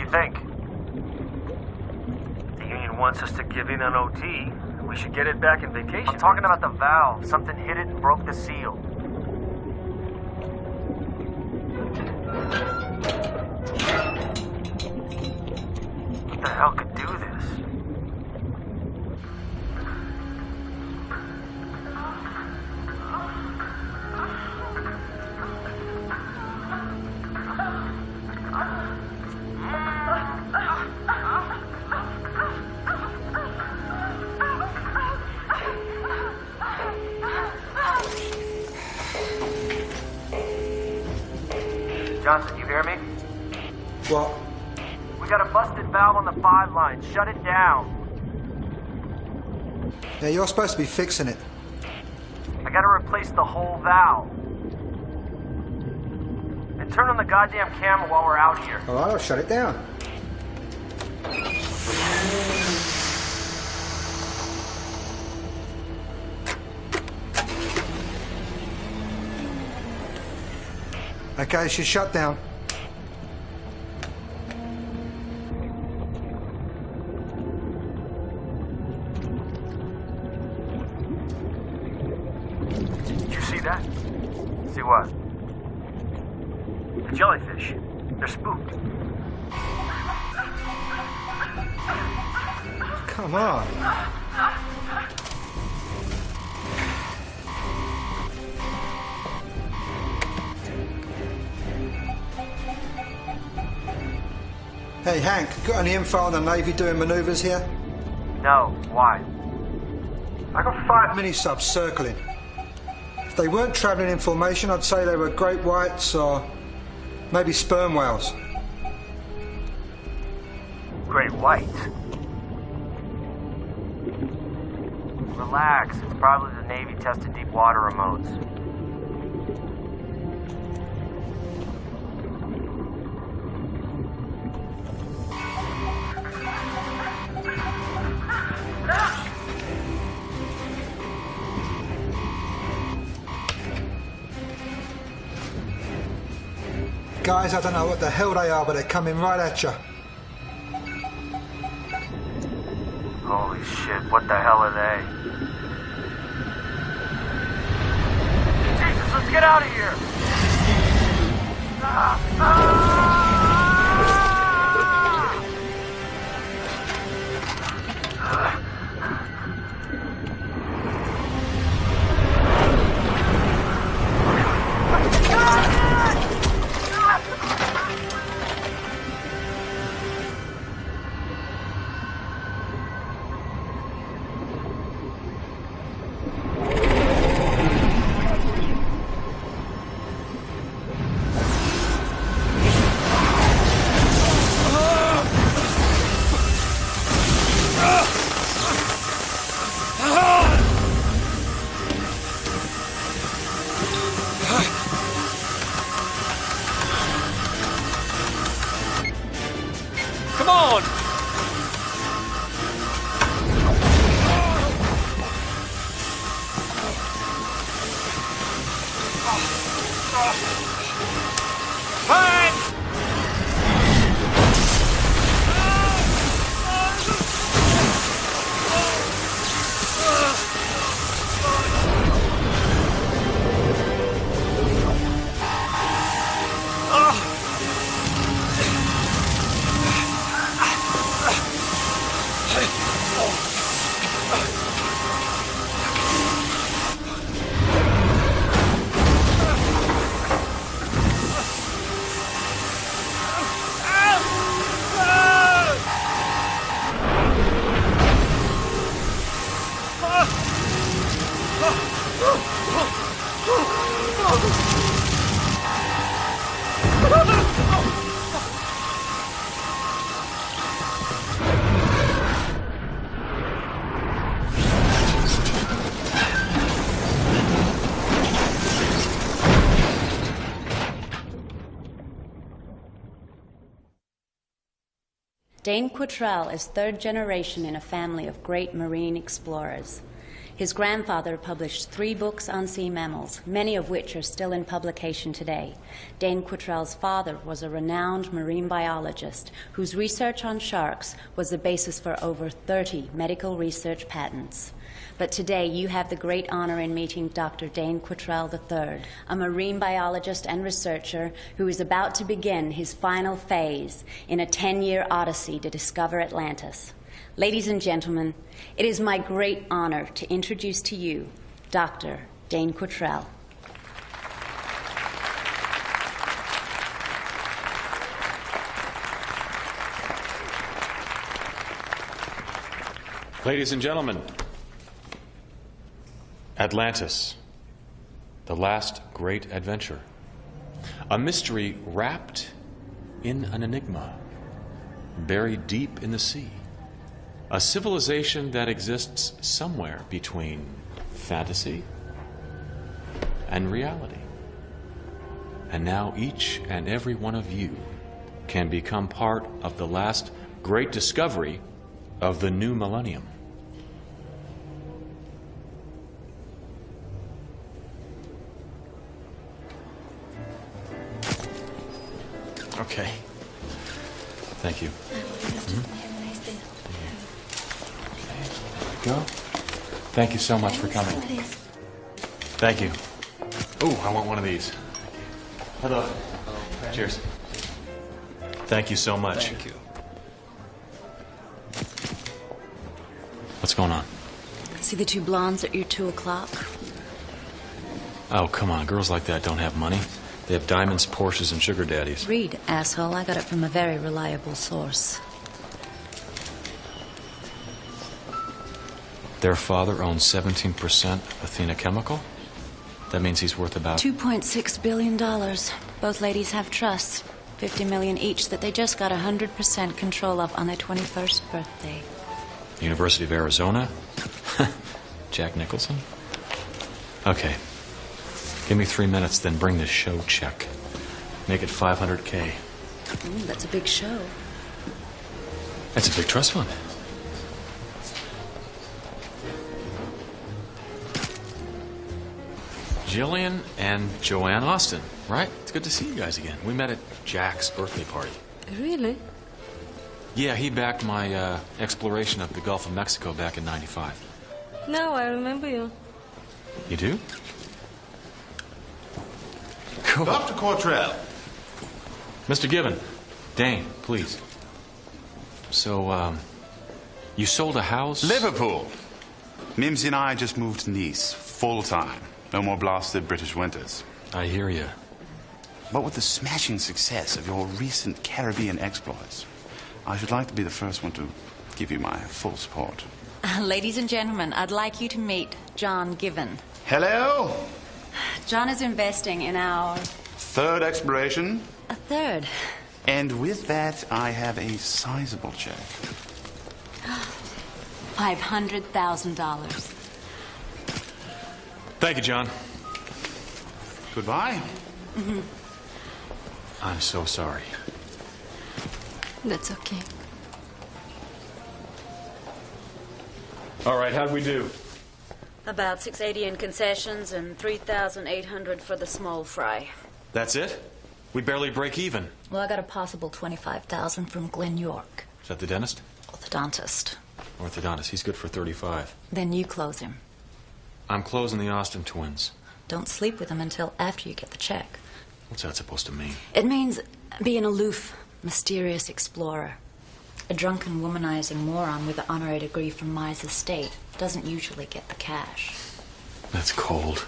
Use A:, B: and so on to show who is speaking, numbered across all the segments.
A: you think? The union wants us to give in on OT. We should get it back in vacation. I'm talking about the valve. Something hit it and broke the seal. What the hell could do this? Johnson, you hear me?
B: What?
A: We got a busted valve on the 5 line. Shut it down.
B: Yeah, you're supposed to be fixing it.
A: I gotta replace the whole valve. And turn on the goddamn camera while we're out here.
B: All right, I'll shut it down. Okay, she's shut down.
A: Did you see that? See what? The jellyfish. They're spooked.
B: Come on. Hey, Hank, got any info on the Navy doing manoeuvres here?
A: No. Why?
B: I got 5 mini-subs circling. If they weren't travelling in formation, I'd say they were great whites or maybe sperm whales.
A: Great white. Relax. It's probably the Navy testing deep water remotes.
B: Guys, I don't know what the hell they are, but they're coming right at you.
A: Holy shit, what the hell are they? Jesus, let's get out of here!
C: Come on!
D: Dane Quattrell is third generation in a family of great marine explorers.
C: His grandfather published 3 books on sea mammals, many of which are still in publication today. Dane Quittrell's father was a renowned marine biologist whose research on sharks was the basis for over 30 medical research patents. But today you have the great honor in meeting Dr. Dane Quittrell III, a marine biologist and researcher who is about to begin his final phase in a 10-year odyssey to discover Atlantis. Ladies and gentlemen, it is my great honor to introduce to you Dr. Dane Quittrell.
D: Ladies and gentlemen, Atlantis, the last great adventure. A mystery wrapped in an enigma, buried deep in the sea. A civilization that exists somewhere between fantasy and reality. And now each and every one of you can become part of the last great discovery of the new millennium. Okay. Thank you. Go. Thank you so much for coming. Thank you. Ooh, I want one of these. Hello. Cheers. Thank you so much.
E: Thank you.
D: What's going on?
C: See the 2 blondes at your 2 o'clock?
D: Oh, come on. Girls like that don't have money. They have diamonds, Porsches, and sugar daddies.
C: Read, asshole. I got it from a very reliable source.
D: Their father owns 17% of Athena Chemical? That means he's worth about...
C: $2.6 billion. Both ladies have trusts. $50 million each that they just got 100% control of on their 21st birthday.
D: University of Arizona? Jack Nicholson? Okay. Give me 3 minutes, then bring this show check. Make it $500K.
C: Ooh, that's a big show.
D: That's a big trust fund. Jillian and Joanne Austin, right? It's good to see you guys again. We met at Jack's birthday party.
F: Really?
D: Yeah, he backed my exploration of the Gulf of Mexico back in '95.
F: No, I remember you.
D: You do? Cool.
E: Dr. Quittrell.
D: Mr. Gibbon, Dane, please. So, you sold a house?
E: Liverpool. Mimsy and I just moved to Nice, full time. No more blasted British winters.
D: I hear you.
E: But with the smashing success of your recent Caribbean exploits, I should like to be the first one to give you my full support.
C: Ladies and gentlemen, I'd like you to meet John Gibbon.
E: Hello.
C: John is investing in our...
E: 3rd exploration.
C: A 3rd.
E: And with that, I have a sizable check.
C: $500,000.
D: Thank you, John.
E: Goodbye.
C: Mm-hmm.
D: I'm so sorry.
F: That's okay.
D: All right, how'd we do?
C: About 680 in concessions and 3,800 for the small fry.
D: That's it? We barely break even.
C: Well, I got a possible 25,000 from Glenn York.
D: Is that the dentist?
C: Orthodontist.
D: Orthodontist. He's good for 35.
C: Then you close him.
D: I'm closing the Austin twins.
C: Don't sleep with him until after you get the check.
D: What's that supposed to mean?
C: It means be an aloof, mysterious explorer. A drunken, womanizing moron with an honorary degree from Mize Estate doesn't usually get the cash.
D: That's cold.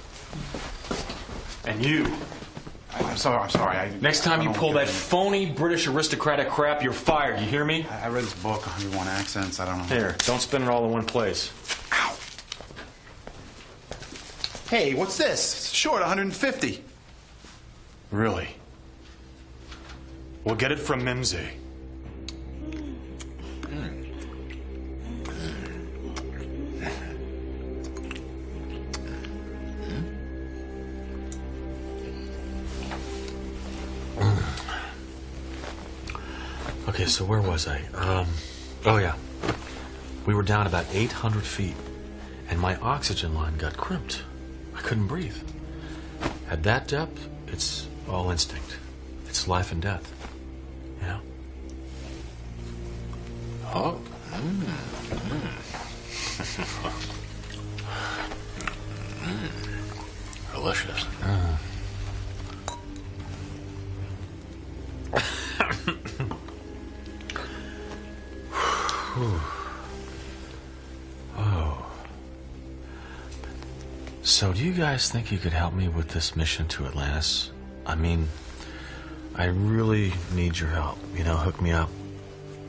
D: And you.
E: I'm sorry.
D: Next time you pull that phony British aristocratic crap, you're fired. You hear me?
E: I read this book, 101 Accents. I don't know.
D: Here, don't spend it all in one place.
E: Ow. Hey, what's this? It's short, 150.
D: Really? We'll get it from Mimsy. Okay, so where was I? Oh yeah. We were down about 800 feet. and my oxygen line got crimped. I couldn't breathe. At that depth, it's all instinct. It's life and death. You know? Oh. Delicious. Oh. So do you guys think you could help me with this mission to Atlantis? I mean, I really need your help. You know, hook me up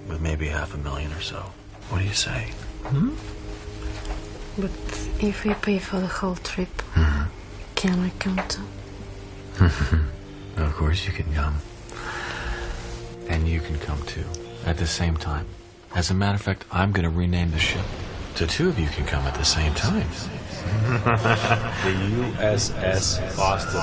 D: with maybe $500,000 or so. What do you say? Hmm?
F: But if we pay for the whole trip, can I come too?
D: Of course you can come. And you can come too, at the same time. As a matter of fact, I'm going to rename the ship. The two of you can come at the same time. The USS Boston.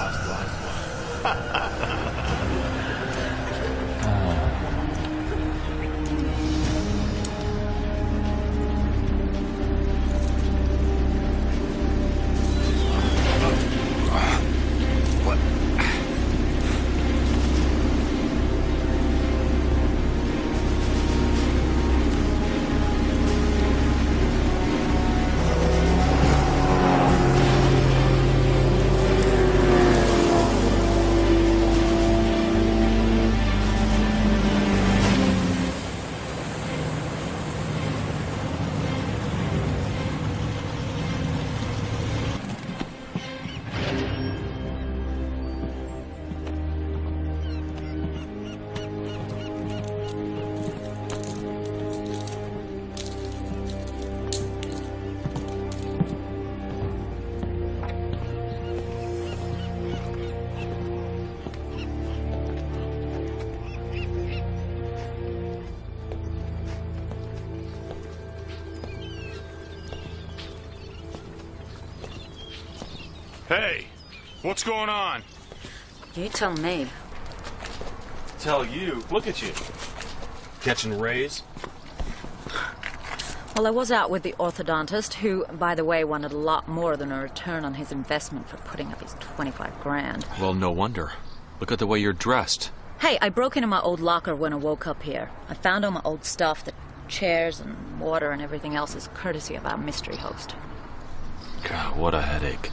G: Hey, what's going on?
C: You tell me.
D: Tell you? Look at you. Catching rays?
H: Well, I was out with the orthodontist, who, by the way, wanted a lot more than a return on his investment for putting up his 25 grand.
D: Well, no wonder. Look at the way you're dressed.
H: Hey, I broke into my old locker when I woke up here. I found all my old stuff, the chairs and water and everything else is courtesy of our mystery host.
D: God, what a headache.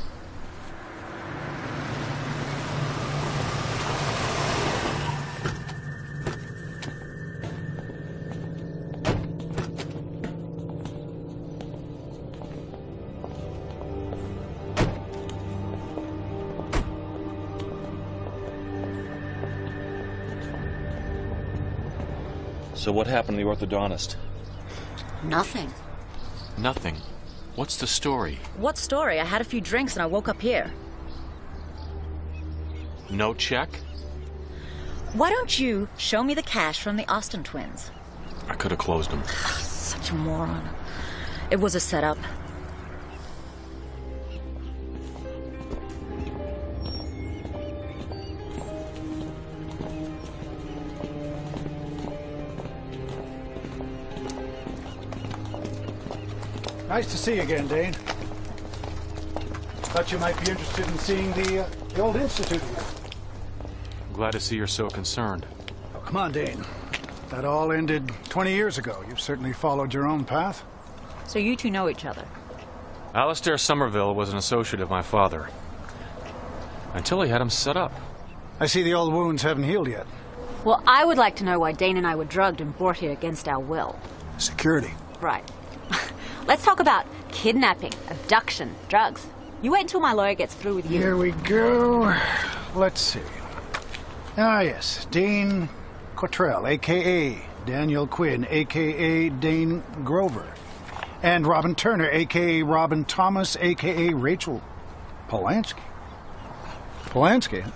D: So what happened to the orthodontist?
C: Nothing.
D: Nothing. What's the story?
H: What story? I had a few drinks and I woke up here.
D: No check?
H: Why don't you show me the cash from the Austin twins?
D: I could have closed them.
H: Such a moron. It was a setup.
B: Nice to see you again, Dane. Thought you might be interested in seeing the old institute again.
D: I'm glad to see you're so concerned.
B: Oh, come on, Dane. That all ended 20 years ago. You've certainly followed your own path.
H: So you two know each other?
D: Alistair Somerville was an associate of my father. Until he had him set up.
B: I see the old wounds haven't healed yet.
H: Well, I would like to know why Dane and I were drugged and brought here against our will.
B: Security.
H: Right. Let's talk about kidnapping, abduction, drugs. You wait until my lawyer gets through with you.
B: Here we go. Let's see. Ah, yes. Dane Cottrell, a.k.a. Daniel Quinn, a.k.a. Dane Grover. And Robin Turner, a.k.a. Robin Thomas, a.k.a. Rachel Polanski. Polanski, huh?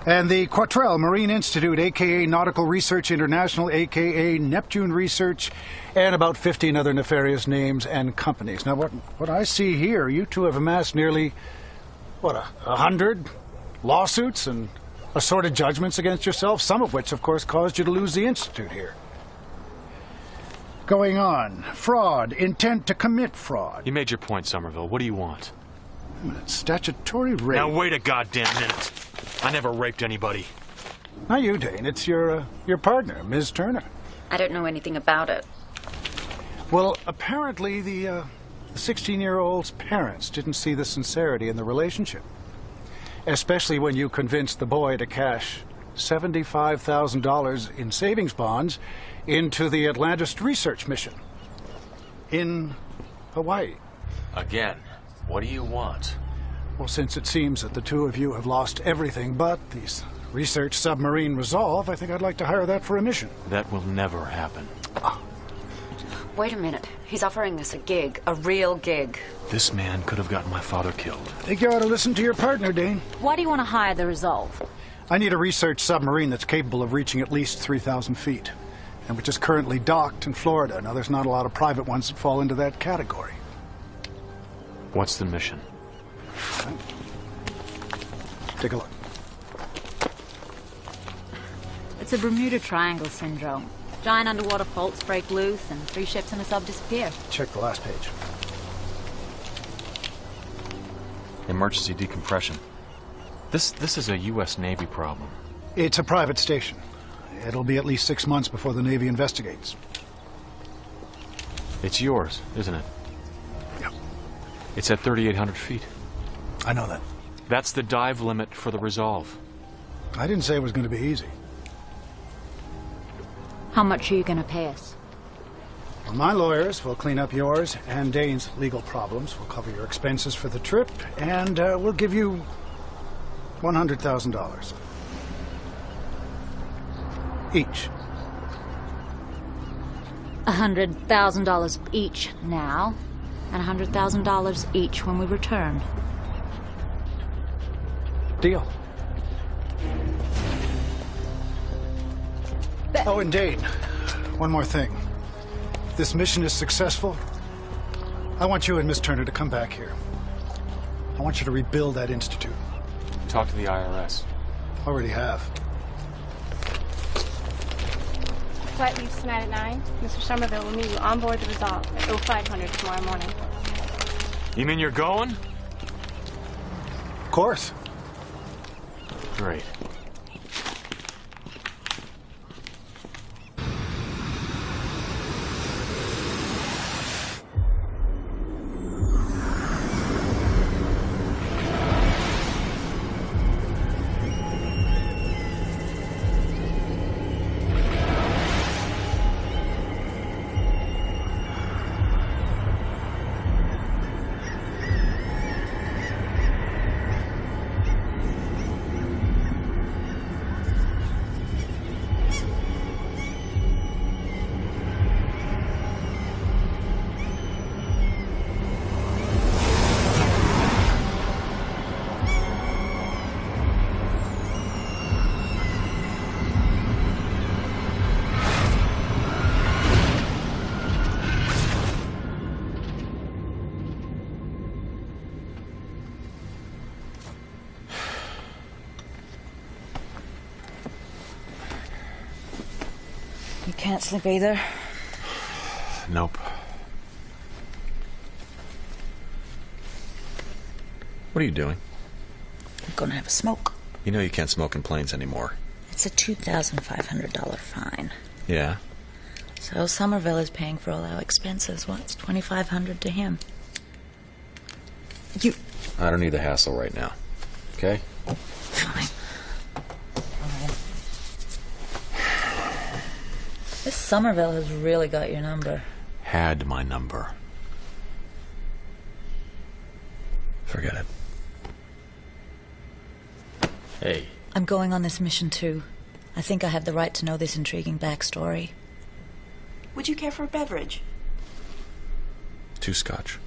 B: And the Quattrell Marine Institute, a.k.a. Nautical Research International, a.k.a. Neptune Research, and about 15 other nefarious names and companies. Now, what I see here, you two have amassed nearly, 100 lawsuits and assorted judgments against yourself, some of which, of course, caused you to lose the Institute here. going on. Fraud. Intent to commit fraud.
D: You made your point, Somerville. What do you want?
B: Statutory rape.
G: Now wait a goddamn minute. I never raped anybody.
B: Not you, Dane. It's your partner, Ms. Turner.
H: I don't know anything about it.
B: Well, apparently the 16-year-old's parents didn't see the sincerity in the relationship. Especially when you convinced the boy to cash $75,000 in savings bonds into the Atlantis research mission in Hawaii.
D: Again, what do you want?
B: Well, since it seems that the two of you have lost everything but these research submarine resolve, I think I'd like to hire that for a mission.
D: That will never happen.
H: Wait a minute. He's offering us a gig. A real gig.
D: This man could have gotten my father killed.
B: I think you ought to listen to your partner, Dane.
H: Why do you want to hire the Resolve?
B: I need a research submarine that's capable of reaching at least 3,000 feet, and which is currently docked in Florida. Now, there's not a lot of private ones that fall into that category.
D: What's the mission?
B: Take a look.
H: It's a Bermuda Triangle syndrome. Giant underwater faults break loose, and 3 ships in a sub disappear.
B: Check the last page.
D: Emergency decompression. This is a U.S. Navy problem.
B: It's a private station. It'll be at least 6 months before the Navy investigates.
D: It's yours, isn't it?
B: Yep.
D: It's at 3,800 feet.
B: I know that.
D: That's the dive limit for the Resolve.
B: I didn't say it was going to be easy.
H: How much are you going to pay us?
B: Well, my lawyers will clean up yours and Dane's legal problems. We'll cover your expenses for the trip, and we'll give you $100,000. Each.
H: $100,000 each now, and $100,000 each when we return.
B: Deal. Oh, and Dane, one more thing. If this mission is successful, I want you and Miss Turner to come back here. I want you to rebuild that institute.
D: Talk to the IRS.
B: Already have.
I: Flight leaves tonight at 9. Mr. Somerville will meet you on board the Resolve at 0500 tomorrow morning.
G: You mean you're going?
B: Of course.
D: Great.
H: You can't sleep either?
D: Nope. What are you doing?
H: I'm gonna have a smoke.
D: You know you can't smoke in planes anymore.
H: It's a $2,500 fine.
D: Yeah?
H: So Somerville is paying for all our expenses. What's $2,500 to him? You...
D: I don't need the hassle right now. Okay?
H: Fine. This Somerville has really got your number.
D: Had my number. Forget it. Hey.
H: I'm going on this mission too. I think I have the right to know this intriguing backstory.
J: Would you care for a beverage?
D: 2 scotch.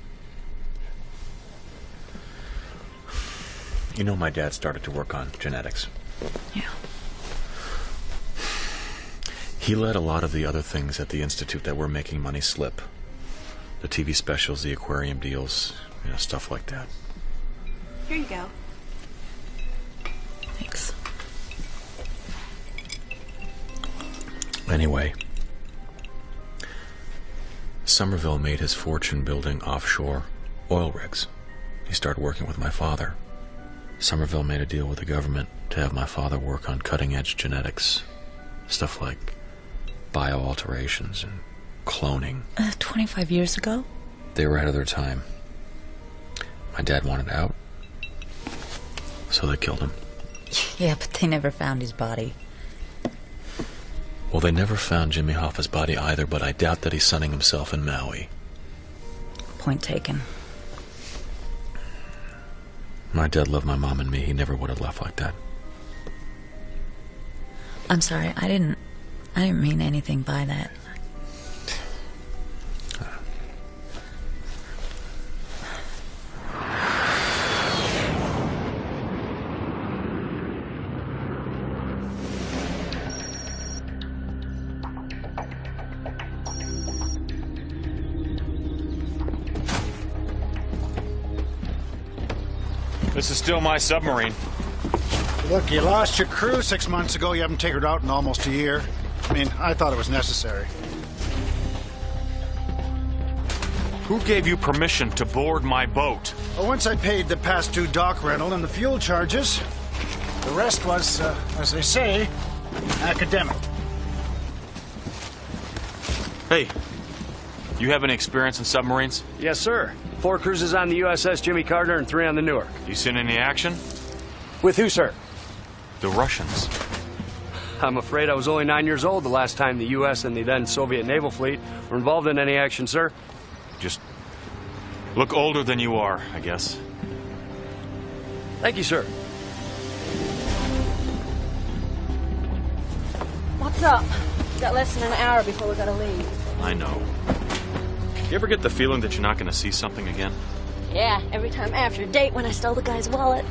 D: You know my dad started to work on genetics.
H: Yeah.
D: He led a lot of the other things at the Institute that were making money slip. The TV specials, the aquarium deals, stuff like that.
J: Here you go.
H: Thanks.
D: Anyway, Somerville made his fortune building offshore oil rigs. He started working with my father. Somerville made a deal with the government to have my father work on cutting-edge genetics. Stuff like bioalterations and cloning.
H: 25 years ago?
D: They were ahead of their time. My dad wanted out, so they killed him.
H: Yeah, but they never found his body.
D: Well, they never found Jimmy Hoffa's body either, but I doubt that he's sunning himself in Maui.
H: Point taken.
D: My dad loved my mom and me. He never would have left like that.
H: I'm sorry, I didn't mean anything by that.
G: This is still my submarine.
B: Look, you lost your crew 6 months ago. You haven't taken it out in almost a year. I mean, I thought it was necessary.
G: Who gave you permission to board my boat?
B: Well, once I paid the past due dock rental and the fuel charges, the rest was, as they say, academic.
G: Hey, you have any experience in submarines?
A: Yes, sir. 4 cruises on the USS Jimmy Carter and 3 on the Newark.
G: You seen any action?
A: With who, sir?
G: The Russians.
A: I'm afraid I was only 9 years old the last time the U.S. and the then Soviet naval fleet were involved in any action, sir.
G: Just look older than you are, I guess.
A: Thank you, sir.
I: What's up? We got less than an hour before we gotta leave.
G: I know. You ever get the feeling that you're not going to see something again?
I: Yeah, every time after a date when I stole the guy's wallet.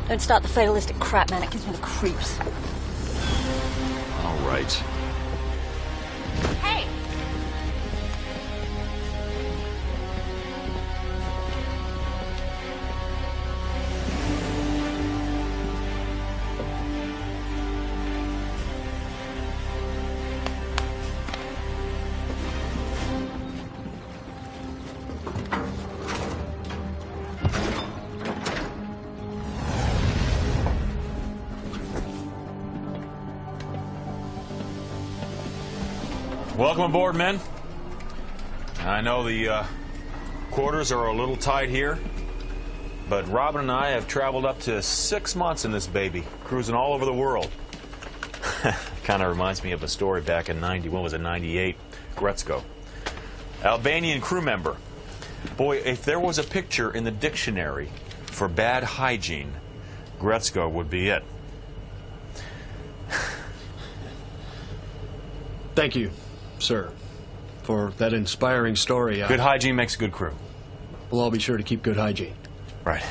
I: Don't start the fatalistic crap, man. It gives me the creeps.
G: All right.
I: Hey!
G: Welcome aboard, men. I know the quarters are a little tight here, but Robin and I have traveled up to 6 months in this baby, cruising all over the world. Kind of reminds me of a story back in 98, Gretzko. Albanian crew member. Boy, if there was a picture in the dictionary for bad hygiene, Gretzko would be it.
A: Thank you, sir, for that inspiring story.
G: Good hygiene makes a good crew.
A: We'll all be sure to keep good hygiene.
G: Right.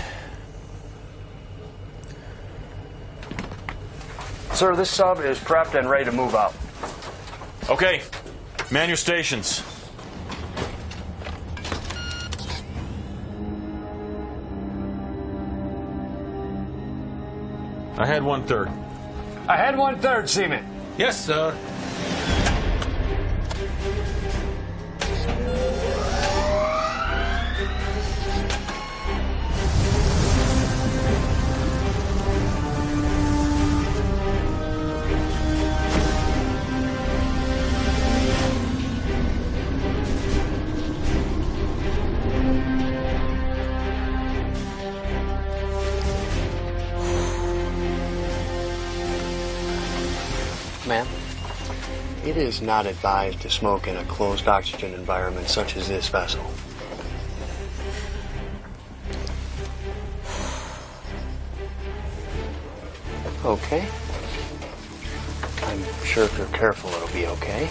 A: Sir, this sub is prepped and ready to move out.
G: Okay, man your stations. I had 1/3.
A: I had 1/3, Seaman.
G: Yes, sir.
A: Ma'am, it is not advised to smoke in a closed oxygen environment such as this vessel. Okay. I'm sure if you're careful, it'll be okay.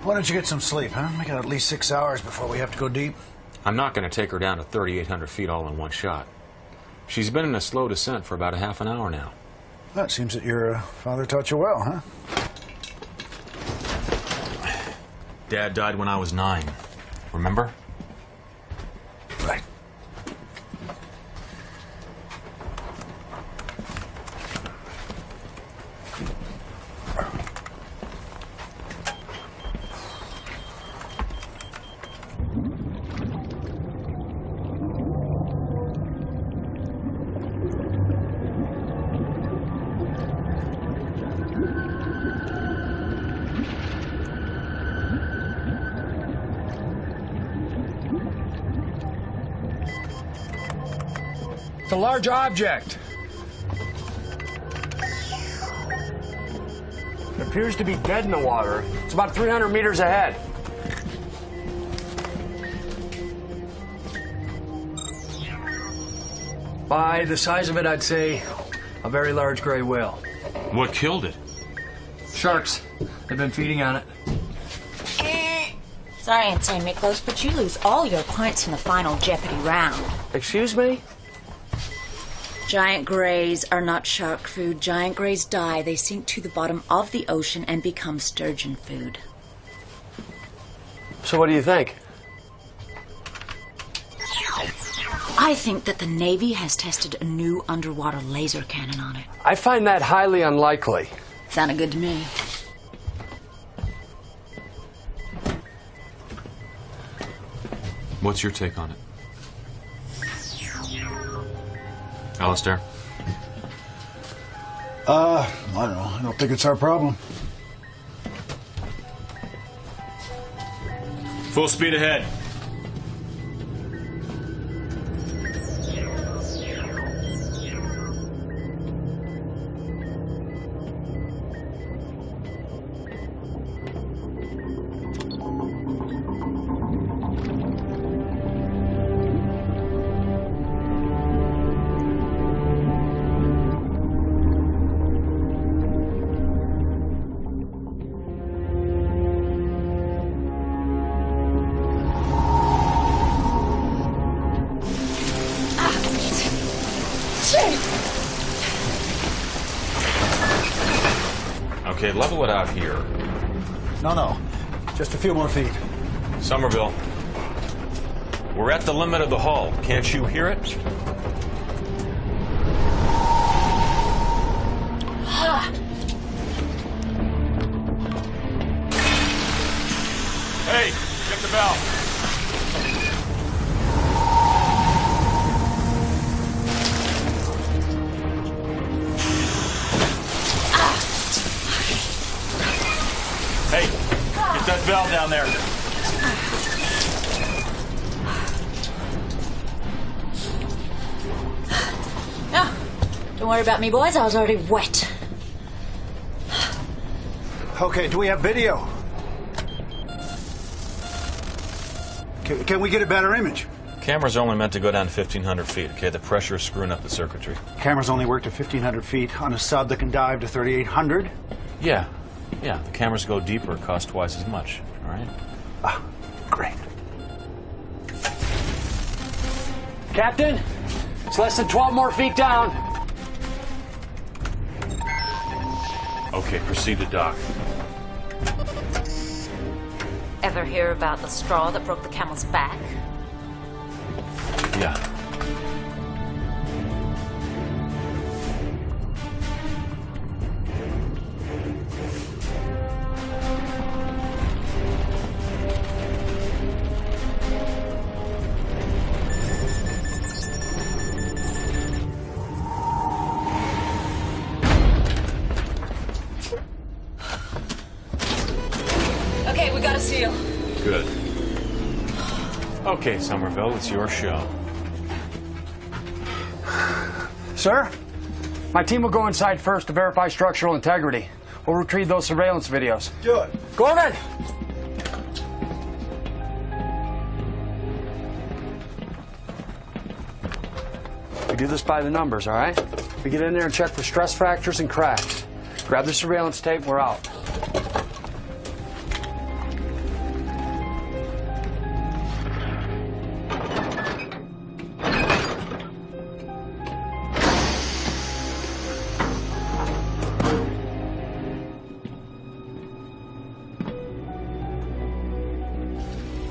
B: Why don't you get some sleep, huh? We got at least 6 hours before we have to go deep.
D: I'm not going to take her down to 3,800 feet all in one shot. She's been in a slow descent for about a half an hour now.
B: Well, it seems that your father taught you well, huh?
D: Dad died when I was 9. Remember?
B: Right.
K: It's a large object. It appears to be dead in the water. It's about 300 meters ahead. By the size of it, I'd say a very large gray whale.
D: What killed it?
K: Sharks. They've been feeding on it.
H: Sorry, Insane Miklos, but you lose all your points in the final Jeopardy round.
K: Excuse me?
H: Giant greys are not shark food. Giant greys die. They sink to the bottom of the ocean and become sturgeon food.
K: So what do you think?
H: I think that the Navy has tested a new underwater laser cannon on it.
K: I find that highly unlikely.
H: Sounded good to me.
D: What's your take on it? Alistair?
B: I don't know. I don't think it's our problem.
G: Full speed ahead.
D: Okay, level it out here.
B: No. Just a few more feet.
D: Somerville, we're at the limit of the hull. Can't you hear it?
G: Hey, check the valve. Hey, get that valve down there.
H: No, don't worry about me, boys. I was already wet.
B: Okay, do we have video? Can we get a better image?
D: Cameras are only meant to go down to 1,500 feet, okay? The pressure is screwing up the circuitry.
B: Cameras only work to 1,500 feet on a sub that can dive to 3,800?
D: Yeah, the cameras go deeper, cost twice as much, all right?
B: Ah, great.
K: Captain, it's less than 12 more feet down.
D: Okay, proceed to dock.
H: Ever hear about the straw that broke the camel's back?
D: Yeah.
H: Okay, we got a seal.
D: Good. Okay, Somerville, it's your show.
K: Sir, my team will go inside first to verify structural integrity. We'll retrieve those surveillance videos.
B: Do it.
K: Gorman! We do this by the numbers, all right? We get in there and check for stress fractures and cracks. Grab the surveillance tape, we're out.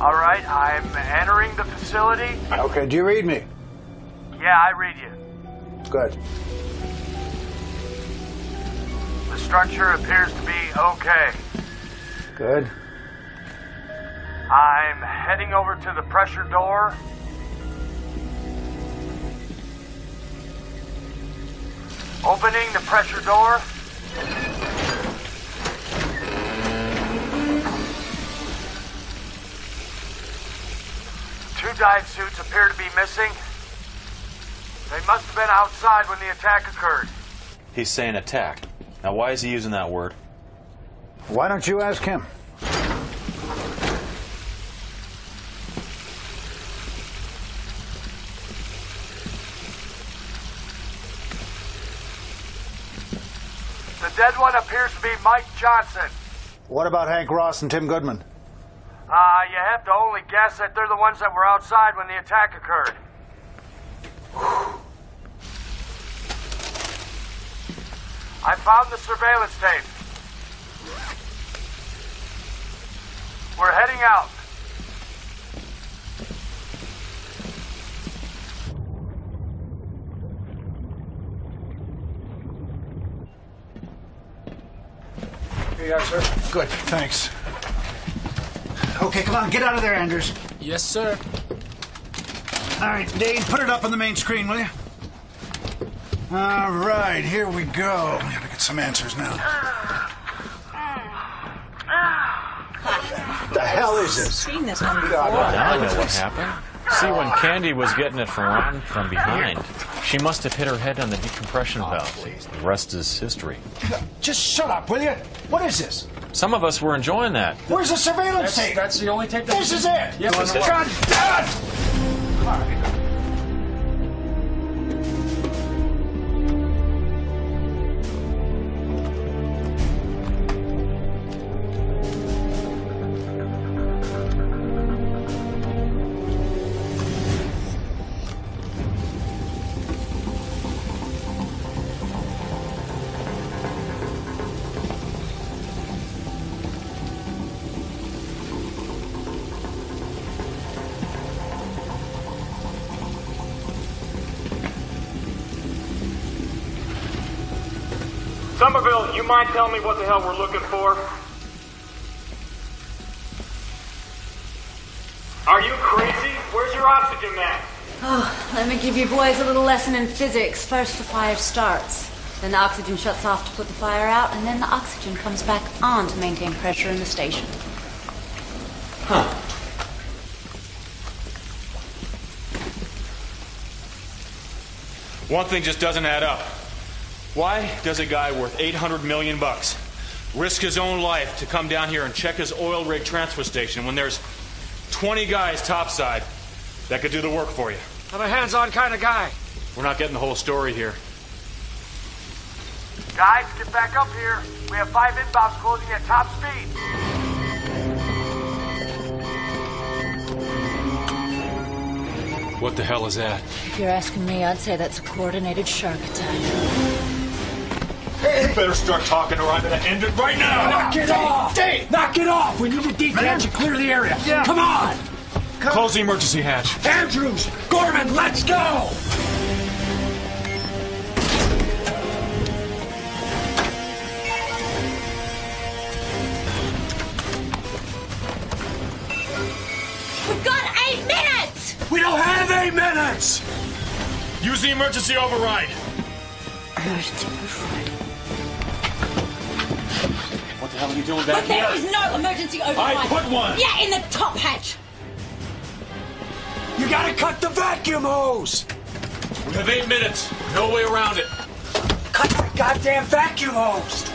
A: All right, I'm entering the facility.
B: Okay, do you read me?
A: Yeah, I read you.
B: Good.
A: The structure appears to be okay.
B: Good.
A: I'm heading over to the pressure door. Opening the pressure door. Two dive suits appear to be missing. They must have been outside when the attack occurred.
G: He's saying attack. Now, why is he using that word?
B: Why don't you ask him?
A: The dead one appears to be Mike Johnson.
B: What about Hank Ross and Tim Goodman?
A: You have to only guess that they're the ones that were outside when the attack occurred. I found the surveillance tape. We're heading out.
B: Here you are, sir. Good, thanks. Okay, come on, get out of there, Anders.
L: Yes, sir.
B: All right, Dane, put it up on the main screen, will you? All right, here we go. We gotta get some answers now. What the hell is this?
H: Seen this one before.
G: Now I know what happened. See, when Candy was getting it from Ron from behind, she must have hit her head on the decompression valve. The rest is history.
B: Just shut up, will you? What is this?
G: Some of us were enjoying that.
B: Where's the surveillance tape?
L: That's the only tape.
B: This is it.
L: Yes,
G: This is it.
B: God damn it! All right.
A: Somerville, you mind telling me what the hell we're looking for? Are you crazy? Where's your oxygen mask?
C: Oh, let me give you boys a little lesson in physics. First the fire starts, then the oxygen shuts off to put the fire out, and then the oxygen comes back on to maintain pressure in the station.
G: Huh. One thing just doesn't add up. Why does a guy worth $800 million risk his own life to come down here and check his oil rig transfer station when there's 20 guys topside that could do the work for you?
L: I'm a hands-on kind of guy.
G: We're not getting the whole story here.
A: Guys, get back up here. We have 5 inbounds closing at top speed.
G: What the hell is that?
H: If you're asking me, I'd say that's a coordinated shark attack.
G: You better start talking or I'm going to end it right now.
L: Knock it off!
B: Dave!
L: Knock it off! We need to detach and clear the area.
B: Yeah.
L: Come on!
G: Close the emergency hatch.
L: Andrews! Gorman, let's go!
H: We've got 8 minutes!
L: We don't have 8 minutes!
G: Use the emergency override.
H: Emergency override.
G: What the hell are you doing back
H: But there
G: here?
H: is no emergency override.
G: I put one.
H: Yeah, in the top hatch.
L: You gotta cut the vacuum hose!
G: We have 8 minutes. No way around it.
L: Cut the goddamn vacuum hose!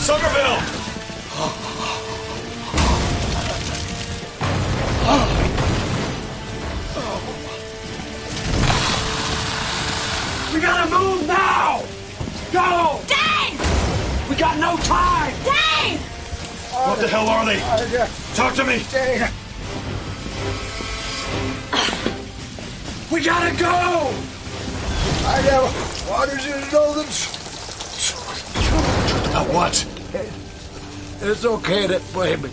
G: Somerville!
L: What the hell are they? Talk to me.
B: Dane.
L: We gotta go!
B: I never wanted you to know this.
L: About what?
B: It's okay to blame me.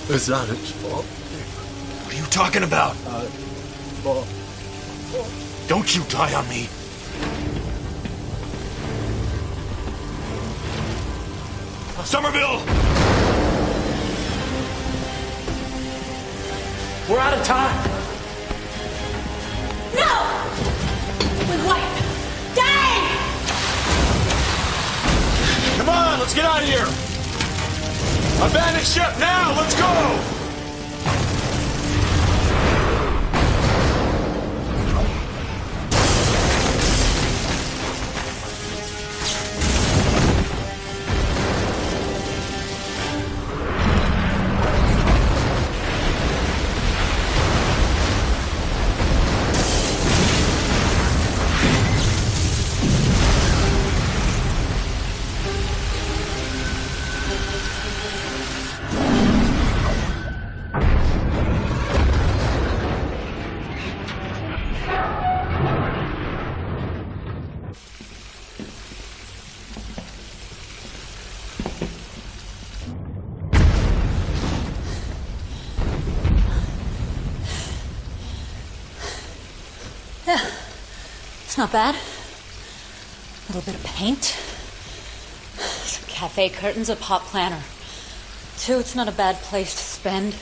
B: It's not his fault.
L: What are you talking about? Don't you die on me. Somerville!
K: We're out of time.
H: No! With White! Dane!
G: Come on, let's get out of here! Abandon ship now! Let's go!
H: Yeah, it's not bad. A little bit of paint, some cafe curtains, a pop planter. Too, it's not a bad place to spend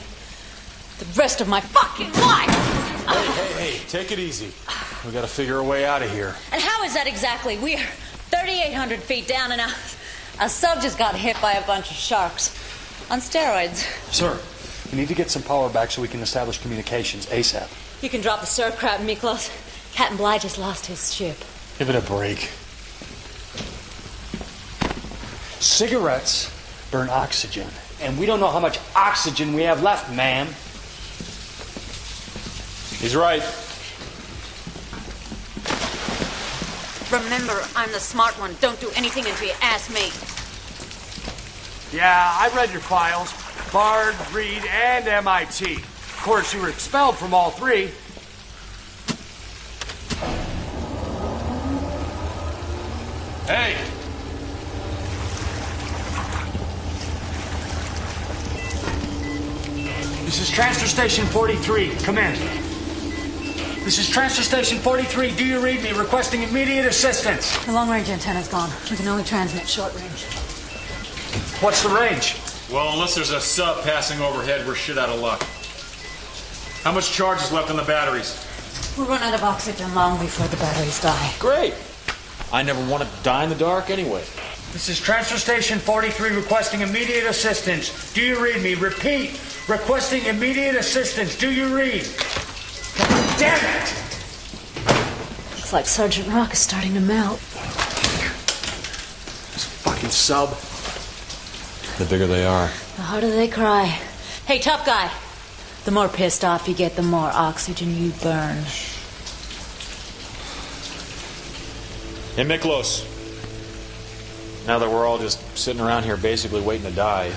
H: the rest of my fucking life.
G: Hey, take it easy. We gotta figure a way out of here.
H: And how is that exactly? We're 3,800 feet down and our sub just got hit by a bunch of sharks on steroids.
K: Sir, we need to get some power back so we can establish communications ASAP.
H: You can drop the surfcraft, Miklos. Captain Bly just lost his ship.
G: Give it a break.
K: Cigarettes burn oxygen, and we don't know how much oxygen we have left, ma'am.
G: He's right.
H: Remember, I'm the smart one. Don't do anything until you ask me.
K: Yeah, I read your files. Bard, Reed, and MIT. Of course, you were expelled from all three.
G: Hey!
K: This is Transfer Station 43. Come in. This is Transfer Station 43. Do you read me? Requesting immediate assistance.
H: The long-range antenna's gone. We can only transmit short-range.
K: What's the range?
G: Well, unless there's a sub passing overhead, we're shit out of luck. How much charge is left on the batteries?
H: We'll run out of oxygen long before the batteries die.
G: Great. I never want to die in the dark anyway.
K: This is Transfer Station 43 requesting immediate assistance. Do you read me? Repeat. Requesting immediate assistance. Do you read? God damn it!
H: Looks like Sergeant Rock is starting to melt.
K: This fucking sub.
G: The bigger they are.
H: The harder they cry. Hey, tough guy. The more pissed off you get, the more oxygen you burn.
G: Hey, Miklos. Now that we're all just sitting around here basically waiting to die,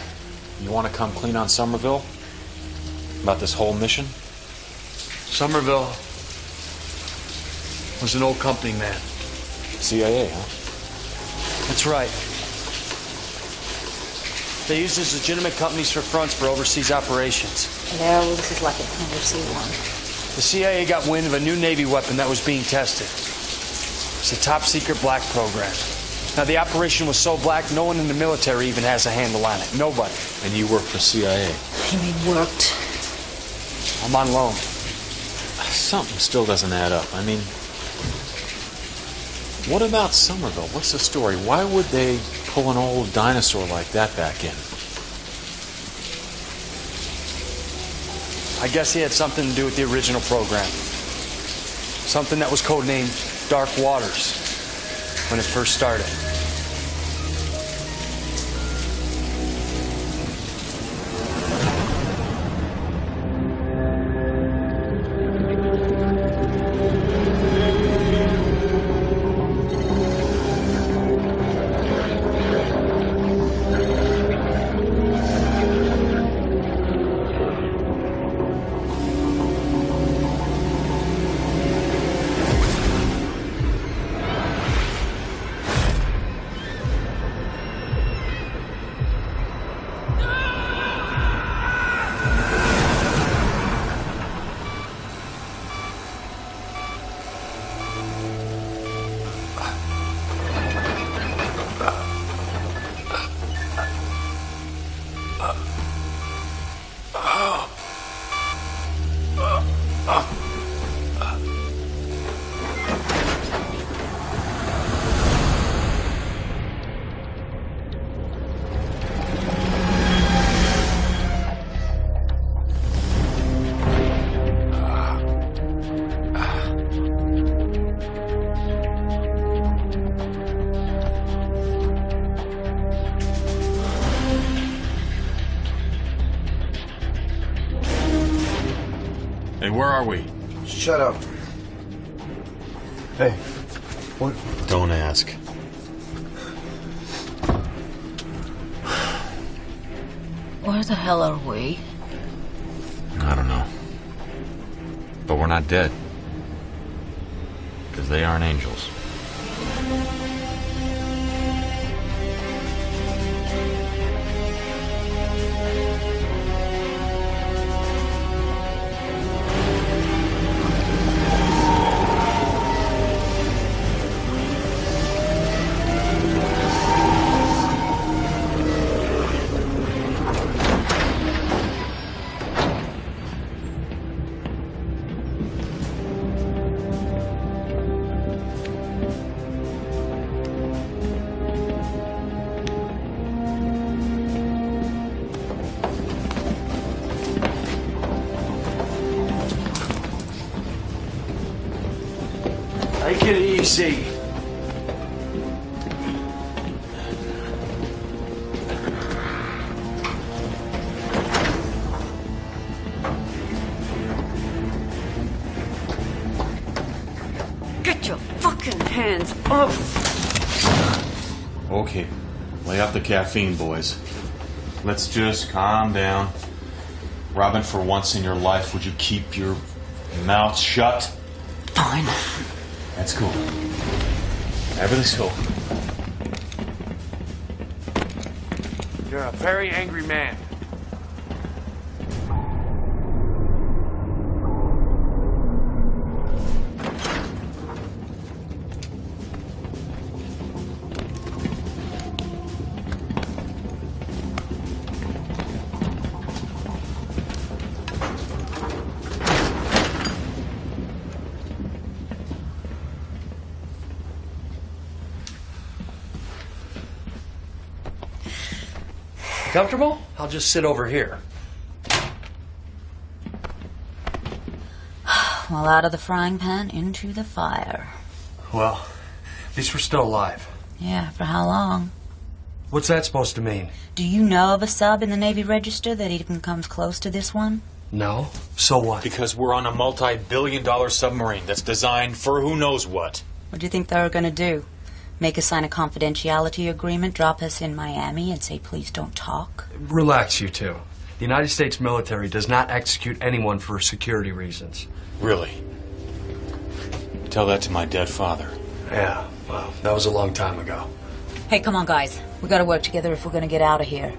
G: you want to come clean on Somerville? About this whole mission?
K: Somerville was an old company man.
G: CIA, huh?
K: That's right. They used his legitimate companies for fronts for overseas operations.
H: Yeah, well, this is like an undersea one.
K: The CIA got wind of a new Navy weapon that was being tested. It's a top-secret black program. Now, the operation was so black, no one in the military even has a handle on it. Nobody.
G: And you work for CIA?
H: You mean worked?
K: I'm on loan.
G: Something still doesn't add up. I mean, what about Somerville? What's the story? Why would they pull an old dinosaur like that back in?
K: I guess he had something to do with the original program. Something that was codenamed Dark Waters when it first started.
G: Hey, where are we?
M: Shut up. Hey, what?
G: Don't ask.
H: Where the hell are we?
G: I don't know. But we're not dead. Because they aren't angels.
K: Take it easy.
F: Get your fucking hands off!
D: Okay, lay off the caffeine, boys. Let's just calm down. Robin, for once in your life, would you keep your mouth shut?
H: Fine.
D: That's cool. Everything's cool.
K: You're a very angry man. Comfortable? I'll just sit over here.
H: Well, out of the frying pan, into the fire.
K: Well, at least we're still alive.
H: Yeah, for how long?
K: What's that supposed to mean?
H: Do you know of a sub in the Navy Register that even comes close to this one?
K: No. So what?
G: Because we're on a multi-billion-dollar submarine that's designed for who knows what.
H: What do you think they were going to do? Make us sign a confidentiality agreement, drop us in Miami, and say, please don't talk?
K: Relax, you two. The United States military does not execute anyone for security reasons.
G: Really? Tell that to my dead father.
K: Yeah, well, that was a long time ago.
H: Hey, come on, guys. We got to work together if we're going to get out of here.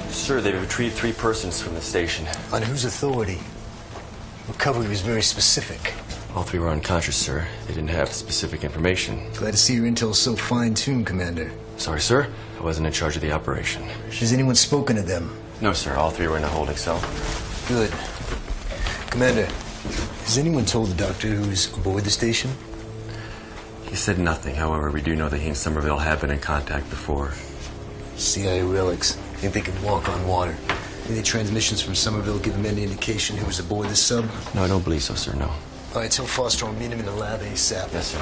N: Sir, they've retrieved 3 persons from the station.
M: On whose authority? Recovery was very specific.
N: All 3 were unconscious, sir. They didn't have specific information.
M: Glad to see your intel so fine-tuned, Commander.
N: Sorry, sir. I wasn't in charge of the operation.
M: Has anyone spoken to them?
N: No, sir. All 3 were in a holding cell.
M: Good. Commander, has anyone told the doctor who's aboard the station?
N: He said nothing. However, we do know that he and Somerville have been in contact before.
M: CIA relics. Think they can walk on water? Any transmissions from Somerville give him any indication who was aboard the sub?
N: No, I don't believe so, sir. No.
M: All right, tell Foster I'll meet him in the lab ASAP.
N: Yes, sir.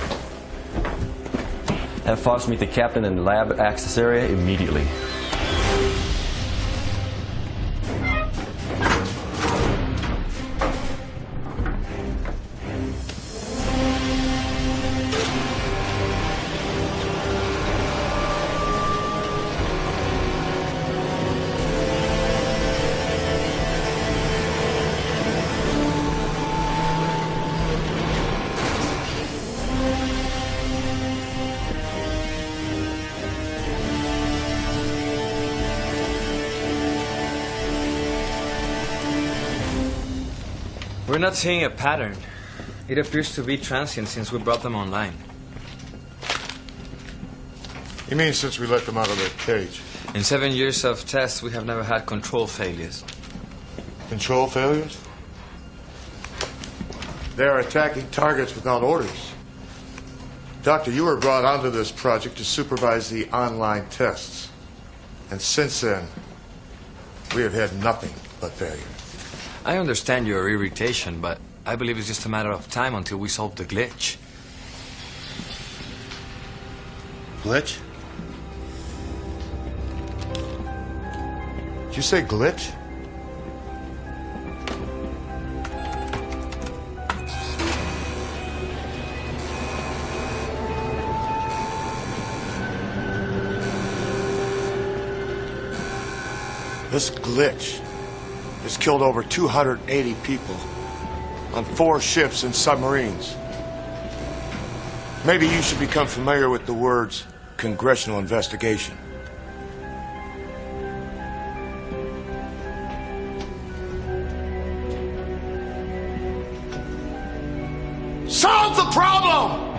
N: Have Foster meet the captain in the lab access area immediately.
O: We're not seeing a pattern. It appears to be transient since we brought them online.
P: You mean since we let them out of their cage?
O: In 7 years of tests, we have never had control failures.
P: Control failures? They are attacking targets without orders. Doctor, you were brought onto this project to supervise the online tests. And since then, we have had nothing but failure.
O: I understand your irritation, but I believe it's just a matter of time until we solve the glitch.
P: Glitch? Did you say glitch? This glitch has killed over 280 people on 4 ships and submarines. Maybe you should become familiar with the words congressional investigation. Solve the problem!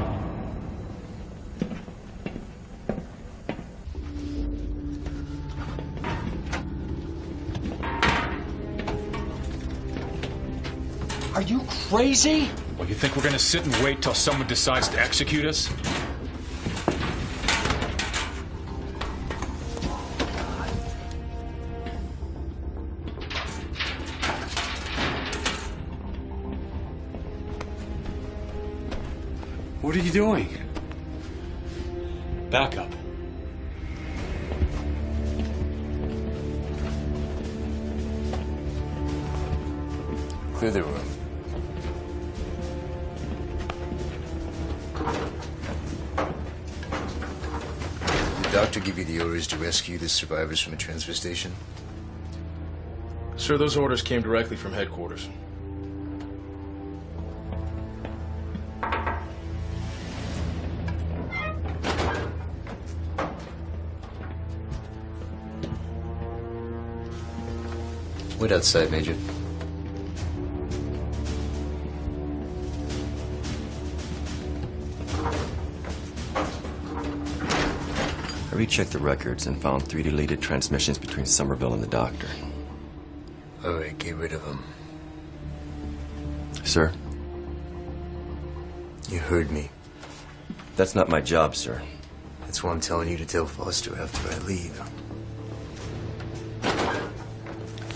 Q: Are you crazy?
D: Well, you think we're gonna sit and wait till someone decides to execute us?
Q: What are you doing?
D: Backup.
M: Clear the room. Did the doctor give you the orders to rescue the survivors from a transfer station?
R: Sir, those orders came directly from headquarters.
M: Wait outside, Major.
N: I rechecked the records and found 3 deleted transmissions between Somerville and the doctor.
M: All right, get rid of them.
N: Sir?
M: You heard me.
N: That's not my job, sir.
M: That's why I'm telling you to tell Foster after I leave.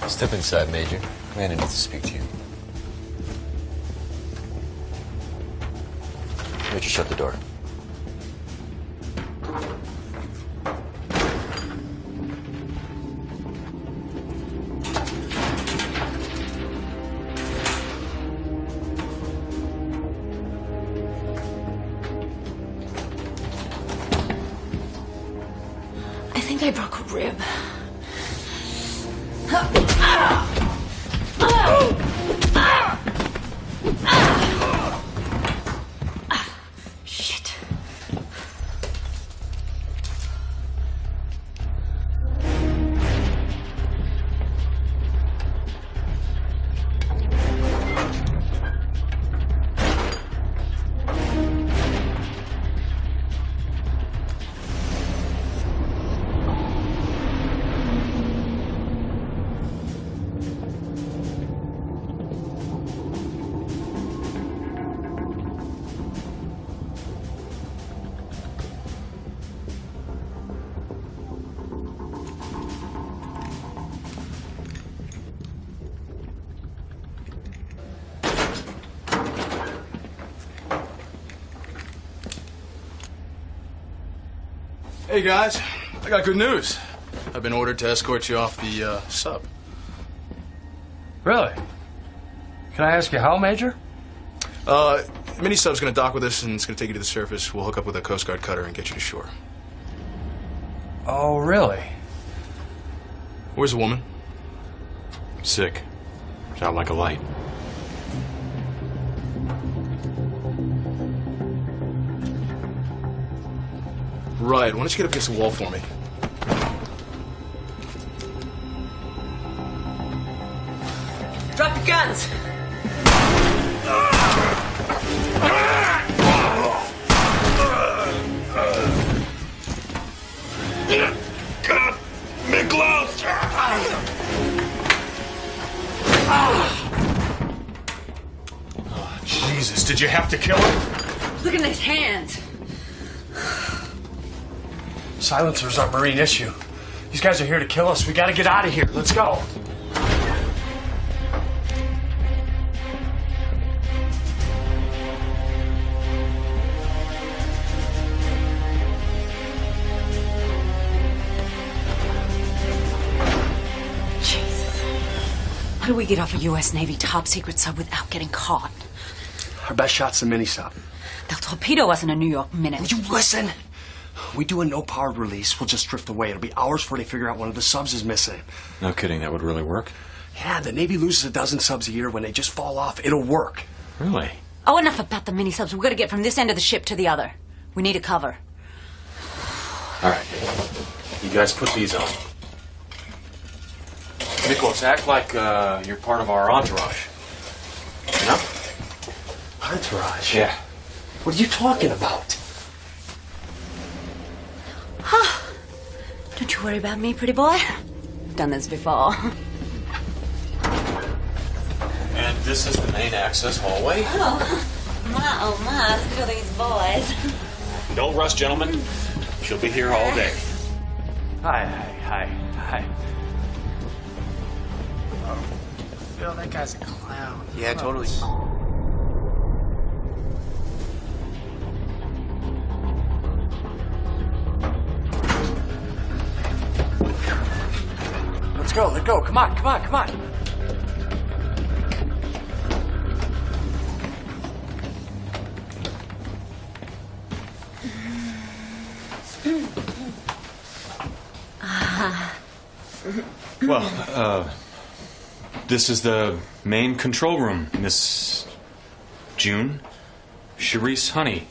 M: Step inside, Major. Commander needs to speak to you. Major, shut the door.
I: I think I broke a rib. Shit.
R: Hey guys, I got good news. I've been ordered to escort you off the sub.
K: Really? Can I ask you how, Major?
R: Mini sub's gonna dock with us and it's gonna take you to the surface. We'll hook up with a Coast Guard cutter and get you to shore.
K: Oh, really?
R: Where's the woman?
D: Sick. Out like a light.
R: Right, why don't you get up against the wall for me?
I: Drop your guns!
L: God, Miklaus!
R: Oh, Jesus, did you have to kill him?
I: Look at his hands.
K: Silencers are Marine issue. These guys are here to kill us. We gotta get out of here. Let's go.
H: we get off a U.S. Navy top-secret sub without getting caught?
Q: Our best shot's the mini-sub.
H: They'll torpedo us in a New York minute.
Q: Will you listen? We do a no-powered release, we'll just drift away. It'll be hours before they figure out one of the subs is missing.
D: No kidding, that would really work?
Q: Yeah, the Navy loses a dozen subs a year. When they just fall off, it'll work.
D: Really?
H: Oh, enough about the mini-subs. We've got to get from this end of the ship to the other. We need a cover.
D: All right. You guys put these on. Nicholas, act like you're part of our entourage. You know?
Q: Entourage?
D: Yeah.
Q: What are you talking about?
H: Don't you worry about me, pretty boy. Done this before.
D: And this is the main access hallway.
H: Oh my, look at these boys.
D: Don't rush, gentlemen. She'll be here all day.
Q: Hi. Phil, that guy's a clown.
O: Yeah, totally.
Q: Let's go. Come on.
D: Well, this is the main control room, Miss June. Charisse Honey.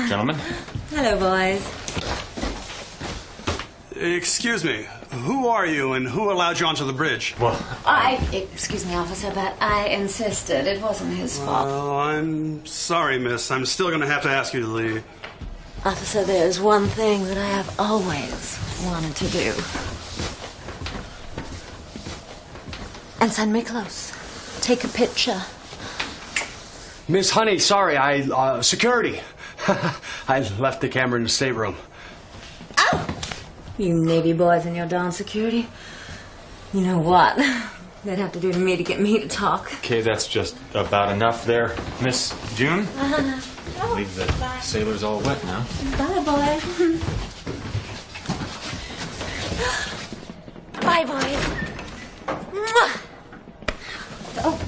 D: Gentlemen.
H: Hello, boys.
S: Excuse me, who are you and who allowed you onto the bridge?
D: Well,
H: Excuse me, officer, but I insisted. It wasn't his fault.
S: Well, I'm sorry, miss. I'm still going to have to ask you to leave.
I: Officer, there's one thing that I have always wanted to do. And send me close. Take a picture.
Q: Miss Honey, sorry, security. I left the camera in the stateroom.
I: You Navy boys and your darn security. You know what? They'd have to do to me to get me to talk.
D: Okay, that's just about enough there, Miss June. Leave the sailors all wet now.
I: Bye, boys. Bye, boys. Mwah. Oh.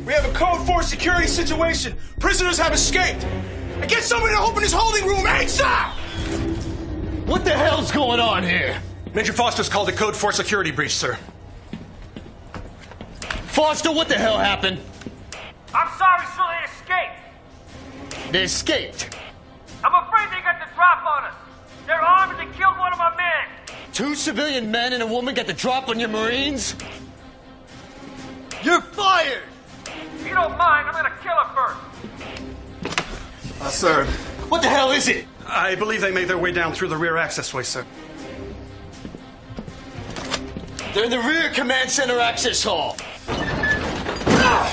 T: We have a Code 4 security situation. Prisoners have escaped. And get somebody to open his holding room ASAP! What the hell's going on here? Major Foster's called a Code 4 security breach, sir. Foster, what the hell happened?
A: I'm sorry, sir, they escaped.
T: They escaped.
A: I'm afraid they got the drop on us. They're armed and they killed one of my men.
T: 2 civilian men and a woman got the drop on your Marines? You're fired!
A: If you don't mind, I'm gonna kill her first.
T: Sir, what the hell is it? I believe they made their way down through the rear accessway, sir. They're in the rear command center access hall. Come on!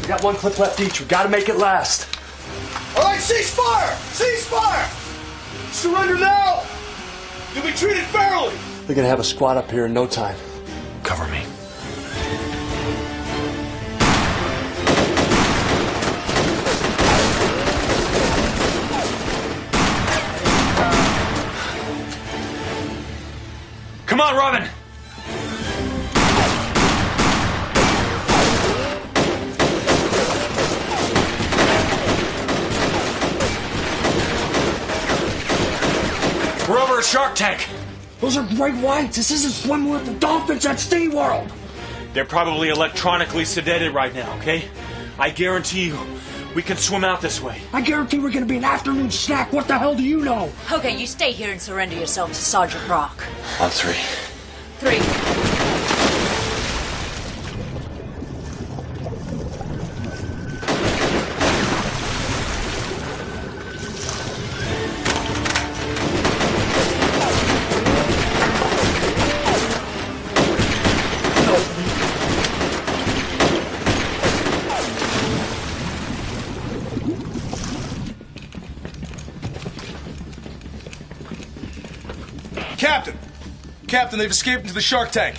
Q: We got 1 clip left each. We gotta make it last.
T: All right, ceasefire! Ceasefire! Surrender now! You'll be treated fairly!
Q: They're gonna have a squad up here in no time.
D: Cover me. Come on, Robin! We're over a shark tank.
Q: Those are great whites. This isn't swimming with the dolphins at SeaWorld.
G: They're probably electronically sedated right now, okay? I guarantee you, we can swim out this way.
Q: I guarantee we're gonna be an afternoon snack. What the hell do you know?
H: Okay, you stay here and surrender yourself to Sergeant Brock.
D: On 3.
H: 3.
T: Captain, they've escaped into the shark tank.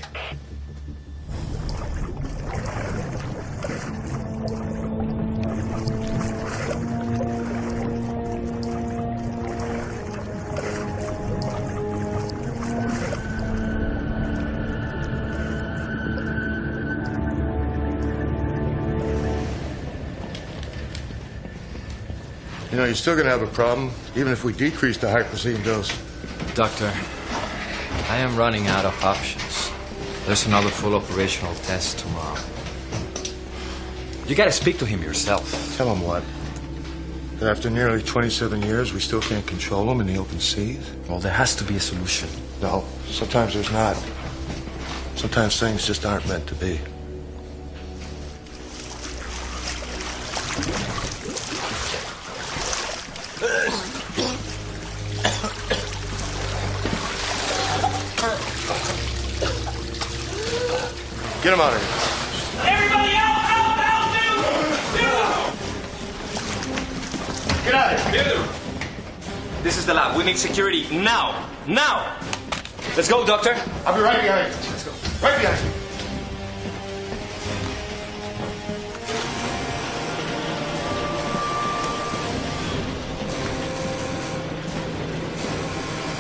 P: You know, you're still going to have a problem, even if we decrease the hyperzine dose.
O: Doctor, I am running out of options. There's another full operational test tomorrow. You gotta speak to him yourself.
P: Tell him what? That after nearly 27 years, we still can't control him in the open seas?
O: Well, there has to be a solution.
P: No, sometimes there's not. Sometimes things just aren't meant to be. Get him out of here.
L: Everybody out!
P: Get out of here.
K: This is the lab. We need security now. Now! Let's go, Doctor.
P: I'll be right behind you. Let's go. Right behind you.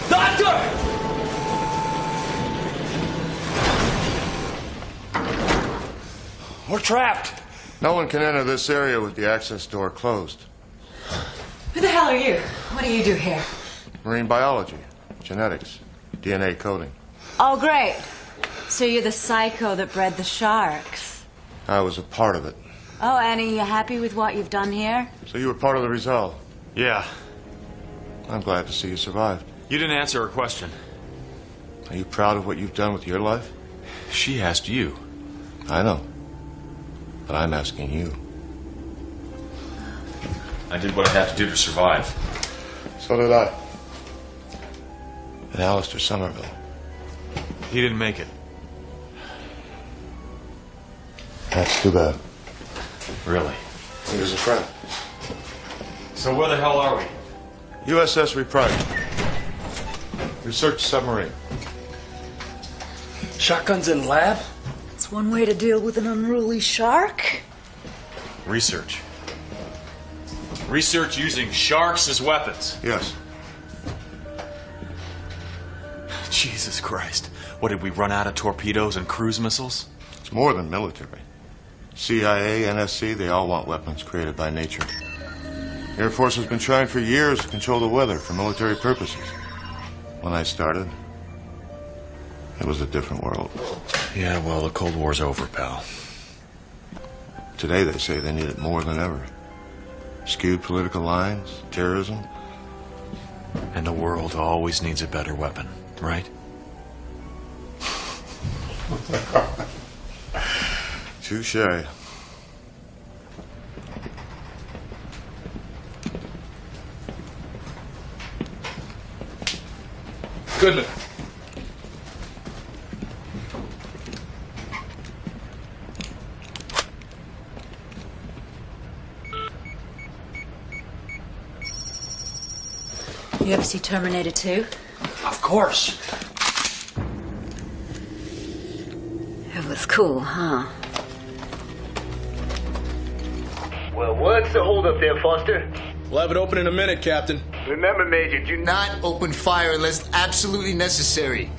K: Doctor! We're trapped.
P: No one can enter this area with the access door closed.
H: Who the hell are you? What do you do here?
P: Marine biology, genetics, DNA coding.
C: Oh, great. So you're the psycho that bred the sharks.
P: I was a part of it.
C: Oh, and are you happy with what you've done here?
P: So you were part of the result.
G: Yeah.
P: I'm glad to see you survived.
G: You didn't answer her question.
P: Are you proud of what you've done with your life?
G: She asked you.
P: I know. But I'm asking you.
G: I did what I had to do to survive.
P: So did I. And Alistair Somerville.
G: He didn't make it.
P: That's too bad.
G: Really?
P: He was a friend.
G: So where the hell are we?
P: USS Reprise. Research submarine.
Q: Shotguns in lab?
H: It's one way to deal with an unruly shark.
G: Research. Research using sharks as weapons.
P: Yes.
G: Jesus Christ. What, did we run out of torpedoes and cruise missiles?
P: It's more than military. CIA, NSC, they all want weapons created by nature. The Air Force has been trying for years to control the weather for military purposes. When I started, it was a different world.
G: Yeah, well, the Cold War's over, pal.
P: Today they say they need it more than ever. Skewed political lines, terrorism.
G: And the world always needs a better weapon, right?
P: Touche.
T: Goodman.
H: You ever see Terminator 2?
Q: Of course.
H: It was cool, huh?
U: Well, what's the holdup there, Foster?
T: We'll have it open in a minute, Captain.
U: Remember, Major, do not open fire unless absolutely necessary.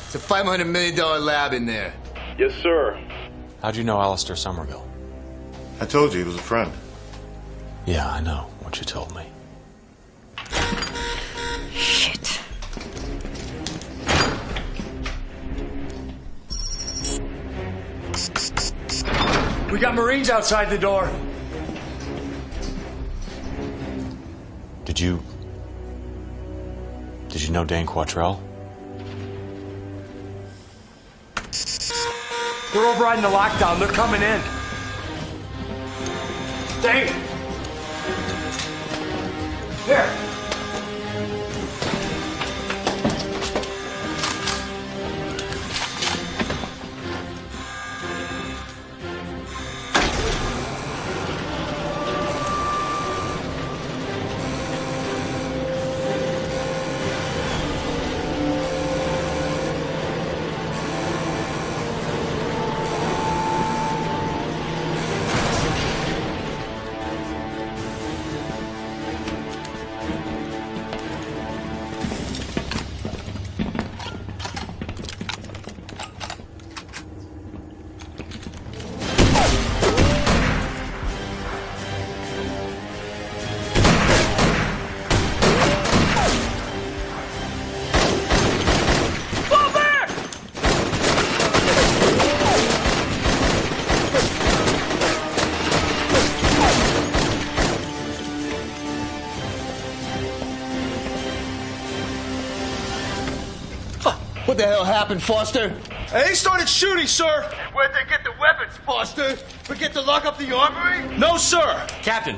U: It's a $500 million lab in there.
L: Yes, sir.
D: How'd you know Alistair Somerville?
P: I told you he was a friend.
D: Yeah, I know what you told me.
H: Shit.
Q: We got Marines outside the door.
D: Did you know Dane Quattrell?
Q: They're overriding the lockdown. They're coming in. Dane! Here!
U: the hell happened, Foster?
T: They started shooting, sir.
L: Where'd they get the weapons, Foster? Forget to lock up the armory?
T: No, sir.
N: Captain,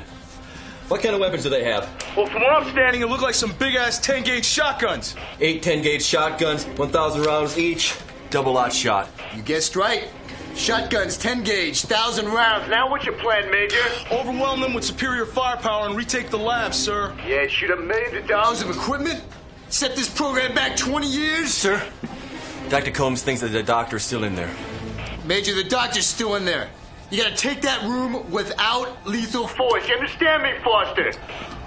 N: what kind of weapons do they have?
T: Well, from where I'm standing, it looked like some big-ass 10-gauge shotguns.
N: 8 10-gauge shotguns, 1,000 rounds each, double-aught shot.
U: You guessed right. Shotguns, 10 gauge, 1,000 rounds.
L: Now what's your plan, Major?
T: Overwhelm them with superior firepower and retake the lab, sir.
L: Yeah, shoot $1 million
U: Of equipment? Set this program back 20 years?
N: Sir, Dr. Combs thinks that the doctor's still in there.
U: Major, the doctor's still in there. You gotta take that room without lethal
L: force. You understand me, Foster?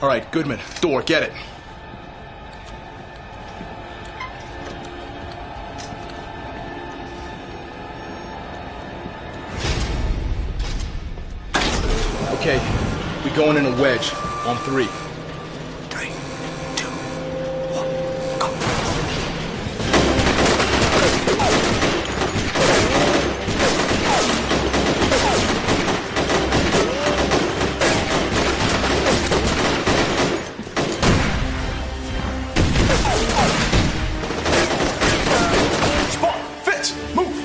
T: All right, Goodman, door, get it. Okay, we going in a wedge on 3.
L: 3, 2, 1, go.
T: Spot, Fitz, move.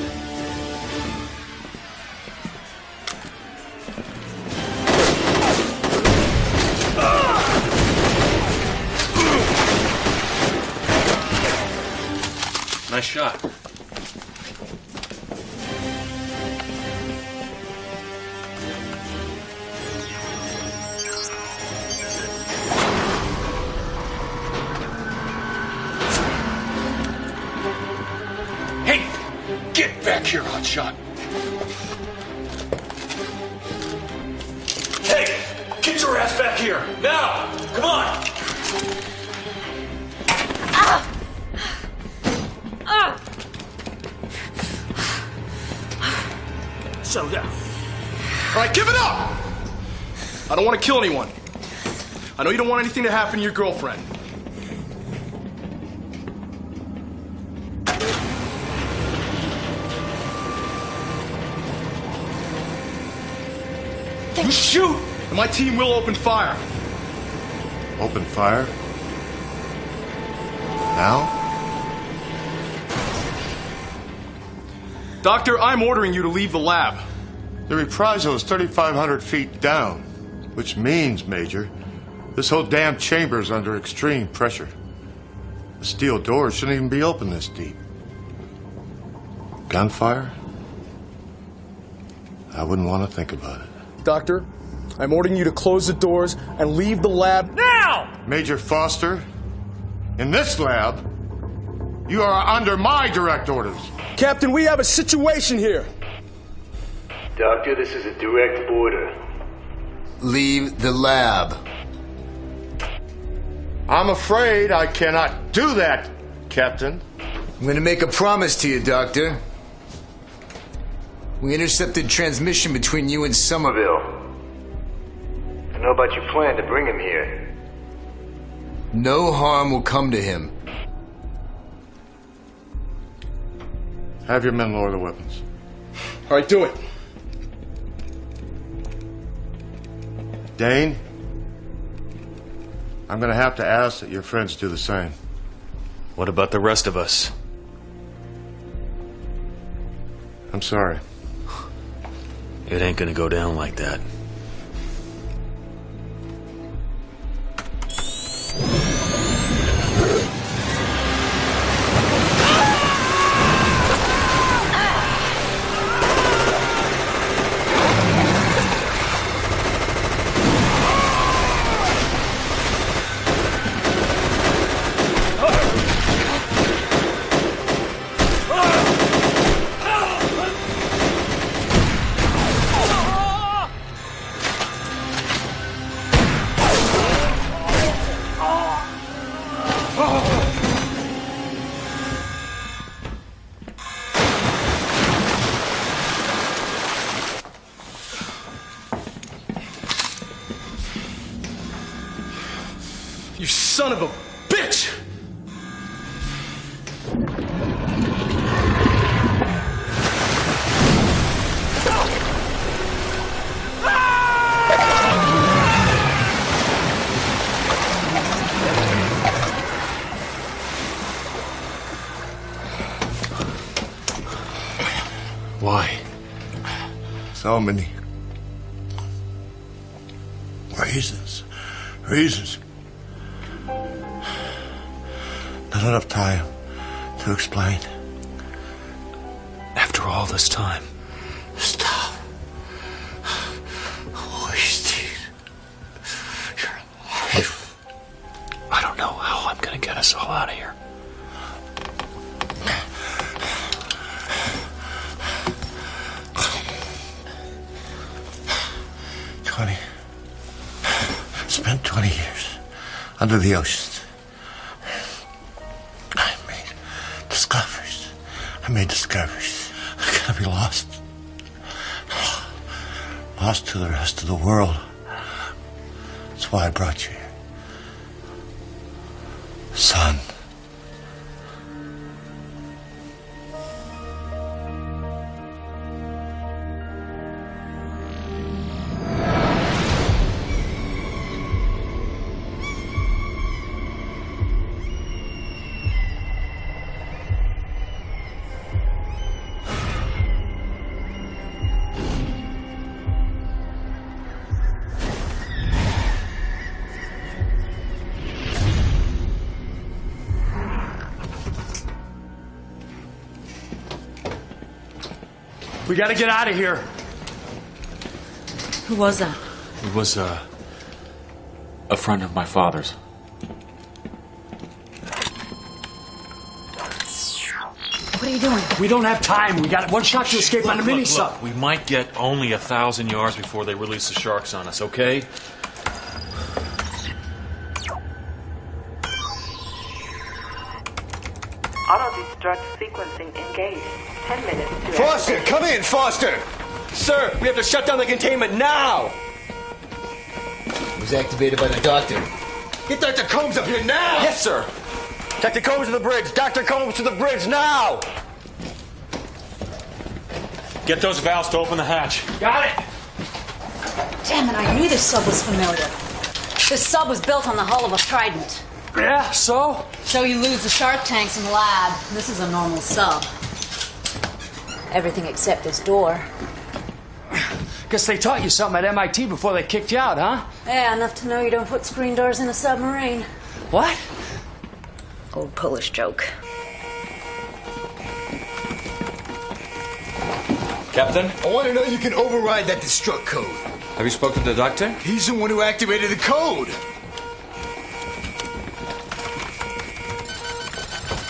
D: Nice shot.
T: Hey, get back here, hotshot. Hey, get your ass back here, now! Come on! Settle down. All right, give it up! I don't want to kill anyone. I know you don't want anything to happen to your girlfriend. You shoot, and my team will open fire.
P: Open fire? Now?
T: Doctor, I'm ordering you to leave the lab.
P: The reprisal is 3,500 feet down, which means, Major, this whole damn chamber is under extreme pressure. The steel doors shouldn't even be open this deep. Gunfire? I wouldn't want to think about it.
T: Doctor, I'm ordering you to close the doors and leave the lab now!
P: Major Foster, in this lab, you are under my direct orders.
T: Captain, we have a situation here.
L: Doctor, this is a direct order.
U: Leave the lab.
P: I'm afraid I cannot do that, Captain.
U: I'm gonna make a promise to you, Doctor. We intercepted transmission between you and Somerville.
L: I know about your plan to bring him here.
U: No harm will come to him.
P: Have your men lower the weapons.
T: All right, do it.
P: Dane, I'm going to have to ask that your friends do the same.
D: What about the rest of us?
P: I'm sorry.
D: It ain't gonna go down like that.
T: You son of a bitch!
Q: Why?
P: So many reasons. Not enough time to explain.
Q: After all this time.
P: Stop. Wasting your life.
Q: I don't know how I'm gonna get us all out of here.
P: Spent 20 years under the oceans. I made discoveries. I gotta be lost. Lost to the rest of the world. That's why I brought you here. Son.
Q: We gotta get out of here.
H: Who was that?
D: It was a friend of my father's.
H: What are you doing?
Q: We don't have time. We got one shot to escape on the mini sub.
D: We might get only 1,000 yards before they release the sharks on us, okay?
E: Auto-destruct sequencing engaged. 10 minutes to
L: Foster,
E: activate.
L: come in, Foster! Sir, we have to shut down the containment now!
U: It was activated by the doctor.
L: Get Dr. Combs up here now! Yes, sir! Dr. Combs to the bridge! Dr. Combs to the bridge now!
D: Get those valves to open the hatch.
Q: Got it!
H: Damn it, I knew this sub was familiar. This sub was built on the hull of a Trident.
Q: Yeah, so?
H: So you lose the shark tanks in the lab. This is a normal sub. Everything except this door.
Q: Guess they taught you something at MIT before they kicked you out, huh?
H: Yeah, enough to know you don't put screen doors in a submarine.
Q: What?
H: Old Polish joke.
T: Captain?
U: I want to know you can override that destruct code.
O: Have you spoken to the doctor?
U: He's the one who activated the code.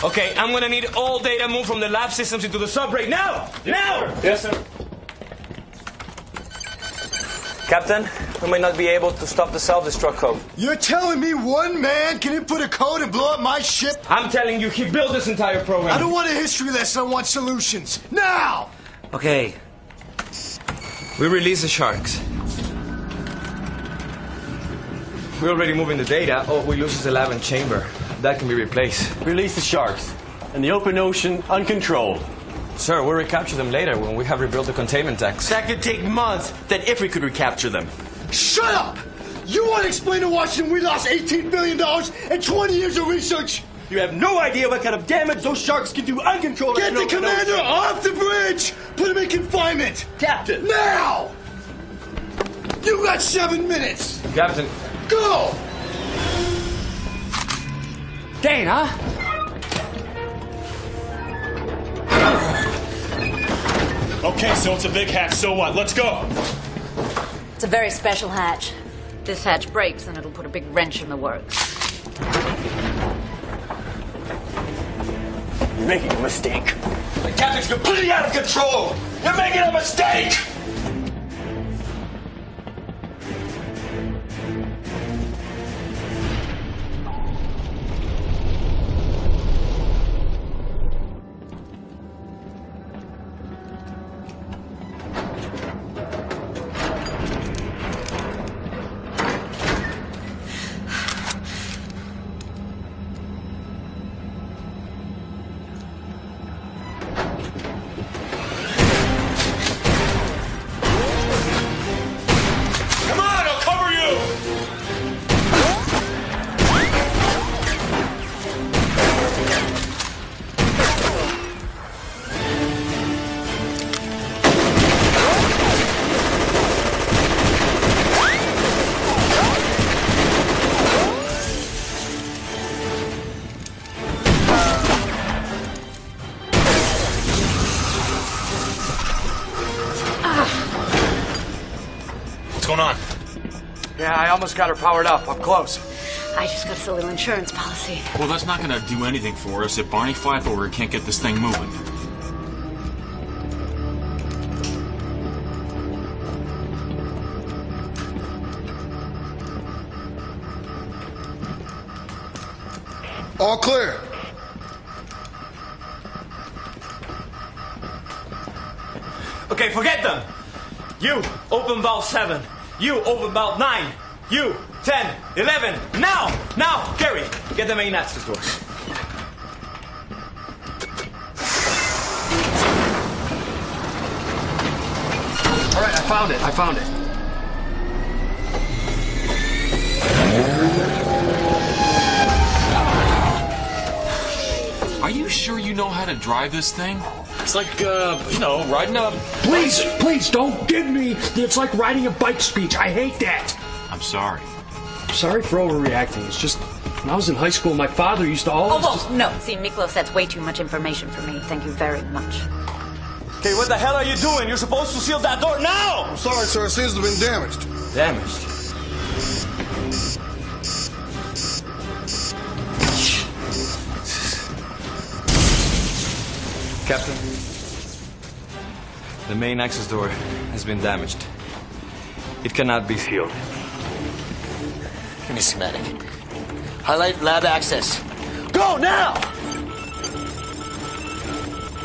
L: Okay, I'm gonna need all data moved from the lab systems into the sub right now! Now!
T: Yes, sir.
L: Captain, we might not be able to stop the self-destruct code.
U: You're telling me one man can input a code and blow up my ship?
L: I'm telling you, he built this entire program.
U: I don't want a history lesson, I want solutions. Now!
O: Okay. We release the sharks.
L: We're already moving the data. All we lose is the lab and chamber. That can be replaced.
T: Release the sharks. In the open ocean, uncontrolled.
L: Sir, we'll recapture them later when we have rebuilt the containment decks.
T: That could take months, then if we could recapture them.
U: Shut up! You want to explain to Washington we lost $18 billion and 20 years of research?
T: You have no idea what kind of damage those sharks can do uncontrolled.
U: Get the commander off the bridge! Put him in confinement!
T: Captain!
U: Now! You got 7 minutes!
L: Captain.
U: Go!
Q: Dane, huh?
D: Okay, so it's a big hatch, so what? Let's go!
H: It's a very special hatch. This hatch breaks and it'll put a big wrench in the works.
T: You're making a mistake. The captain's completely out of control! You're making a mistake!
G: going on?
K: Yeah, I almost got her powered up. I'm close.
H: I just got us a little insurance policy.
G: Well, that's not going to do anything for us if Barney Fife can't get this thing moving.
L: All clear.
T: Okay, forget them. You, open valve 7. You, open valve 9. You, 10, 11. Now! Now! Gary, get the main access doors.
K: All right, I found it.
D: Are you sure you know how to drive this thing? It's like, riding a...
Q: Please, don't give me... It's like riding a bike speech. I hate that.
D: I'm sorry.
Q: Sorry for overreacting. It's just, when I was in high school, my father used to always...
H: Oh, no. See, Miklos, that's way too much information for me. Thank you very much.
T: Okay, what the hell are you doing? You're supposed to seal that door now!
L: I'm sorry, sir. It seems to have been damaged.
T: Damaged?
O: Captain, the main access door has been damaged. It cannot be sealed.
U: Give me a schematic. Highlight lab access. Go now!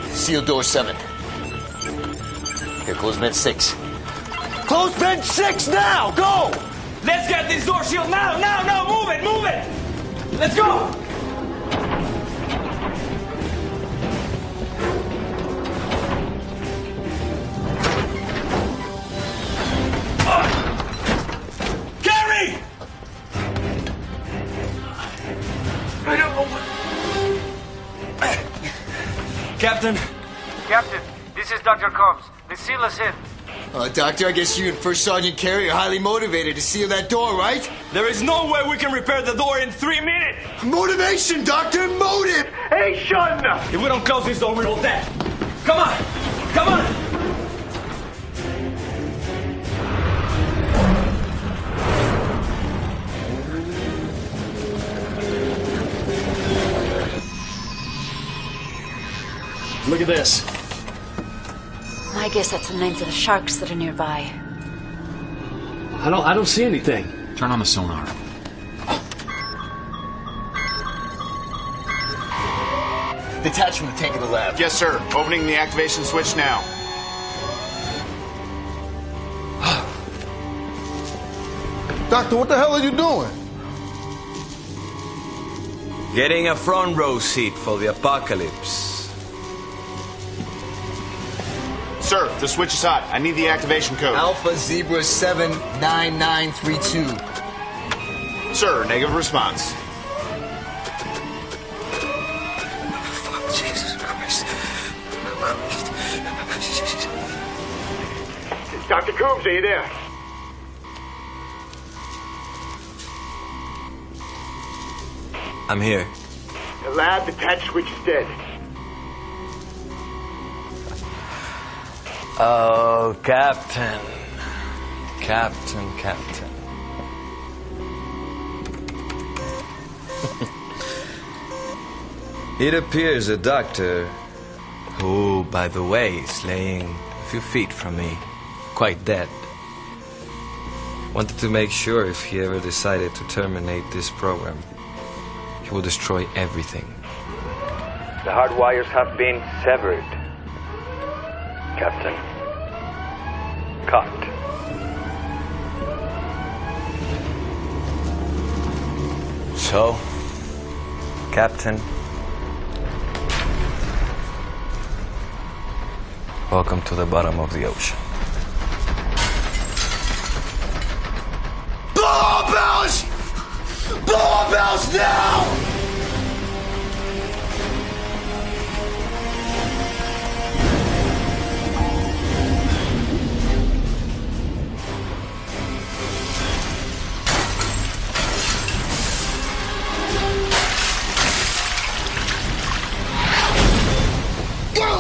U: Seal door 7. Here, close vent 6. Close vent 6 now! Go!
T: Let's get this door sealed now! Now! Move it! Let's go! Gary! I don't know what...
O: Captain!
A: Captain, this is Dr. Combs. The seal is in.
U: Doctor, I guess you and First Sergeant Carey are highly motivated to seal that door, right?
T: There is no way we can repair the door in 3 minutes!
U: Motivation, Doctor! Motivation!
T: If we don't close this door, we're all dead. Come on! Come on!
Q: Look at this.
H: I guess that's the names of the sharks that are nearby.
Q: I don't see anything.
D: Turn on the sonar.
U: Detach from the tank of the lab.
L: Yes, sir. Opening the activation switch now. Doctor, what the hell are you doing?
O: Getting a front row seat for the apocalypse.
L: Sir, the switch is hot. I need the activation code.
U: Alpha Zebra 79932.
L: Sir, negative response.
U: Jesus Christ.
L: Dr. Coombs, are you there?
O: I'm here.
L: The lab detached switch is dead.
O: Oh, Captain. Captain. It appears a doctor, who, by the way, is laying a few feet from me, quite dead, wanted to make sure if he ever decided to terminate this program, he will destroy everything.
J: The hard wires have been severed, Captain. Cut.
O: So, Captain, welcome to the bottom of the ocean.
U: Blow up house! Blow up house now!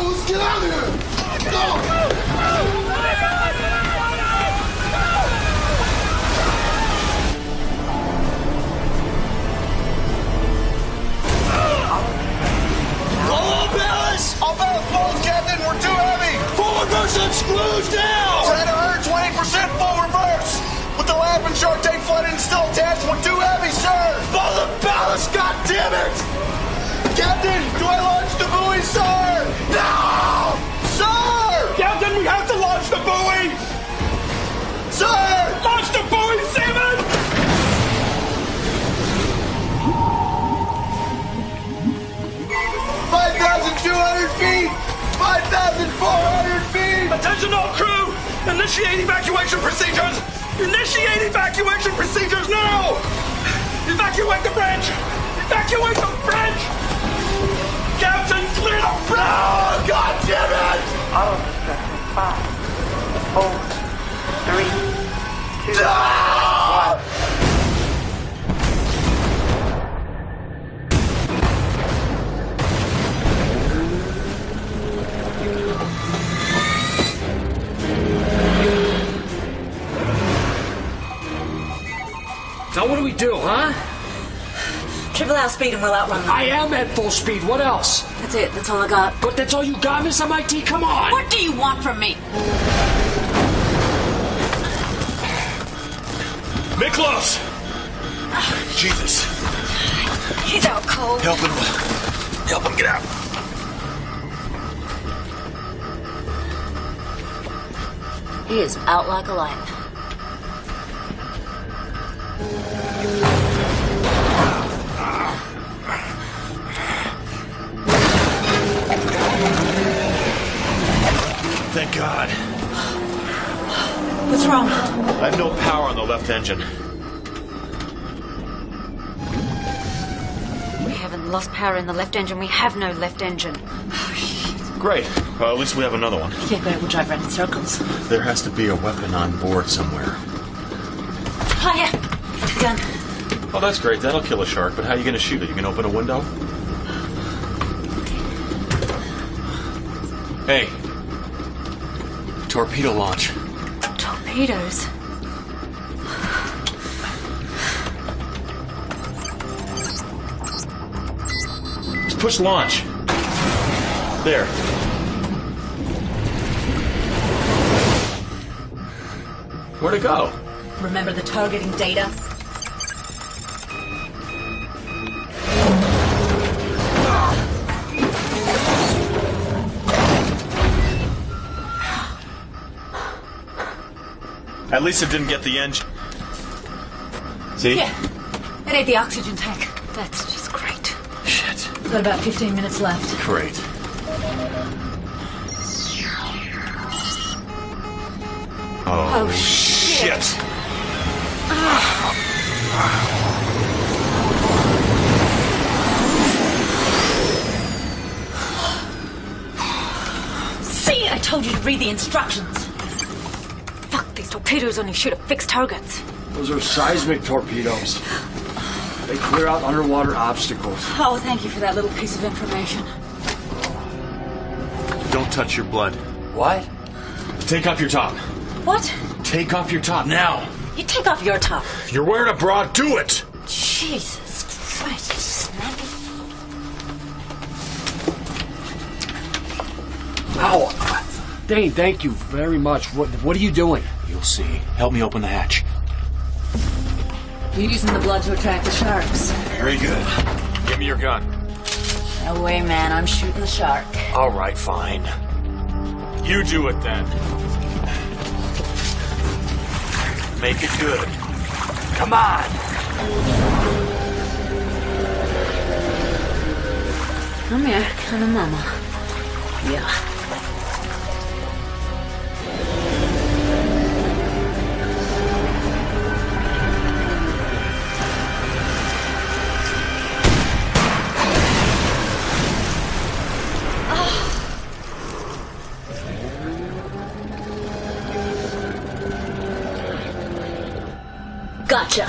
U: Let's get out of here! Go!
T: screws now!
L: Trying to earn 20% full reverse! With the Laughing Shark tank flooded and still attached, we're too heavy, sir! Follow the ballast, goddammit! Captain, do I launch the buoy, sir? No! Sir!
T: Captain, we have to launch the buoy!
L: Sir!
T: Launch the buoy, Seaman!
L: feet! 5,400 feet!
T: Attention all crew! Initiate evacuation procedures! Initiate evacuation procedures now! Evacuate the bridge! Evacuate the bridge! Captain, clear the bridge!
L: No! God damn it!
E: Auto destruction 5, 4, 3, 2, 1.
Q: Now what do we do, huh?
H: Triple out speed and we'll outrun them.
Q: I am at full speed. What else?
H: That's it. That's all I got.
Q: But that's all you got, Miss MIT? Come on!
H: What do you want from me?
T: Miklos! Jesus.
H: He's out cold.
T: Help him get out.
H: He is out like a light.
G: Thank God.
H: What's wrong?
G: I have no power on the left engine.
H: We haven't lost power in the left engine. We have no left engine.
G: Great. Well, at least we have another one.
H: Yeah, great. We'll drive around in circles.
G: There has to be a weapon on board somewhere.
H: Oh, yeah. It's a gun.
G: Oh, that's great. That'll kill a shark, but how are you going to shoot it? You can open a window? Hey. Torpedo launch.
H: Torpedoes?
G: Just push launch. There. Where'd it go?
H: Remember the targeting data?
G: At least it didn't get the engine. See?
H: Yeah. It ate the oxygen tank. That's just great.
G: Shit.
H: We've got about 15 minutes left.
G: Great.
H: Oh, shit. See, I told you to read the instructions. Fuck, these torpedoes only shoot at fixed targets.
Q: Those are seismic torpedoes. They clear out underwater obstacles.
H: Oh, thank you for that little piece of information.
G: Don't touch your blood.
Q: What?
G: Take off your top.
H: What?
G: Take off your top now.
H: You take off your top.
G: You're wearing a bra. Do it.
H: Jesus Christ, snappy.
Q: Ow. Dane, thank you very much. What are you doing?
G: You'll see. Help me open the hatch.
H: You're using the blood to attract the sharks.
G: Very good. Give me your gun.
H: No way, man. I'm shooting the shark.
G: All right, fine. You do it then. Make it good.
Q: Come on.
H: Come here, kind of mama. Yeah. Gotcha.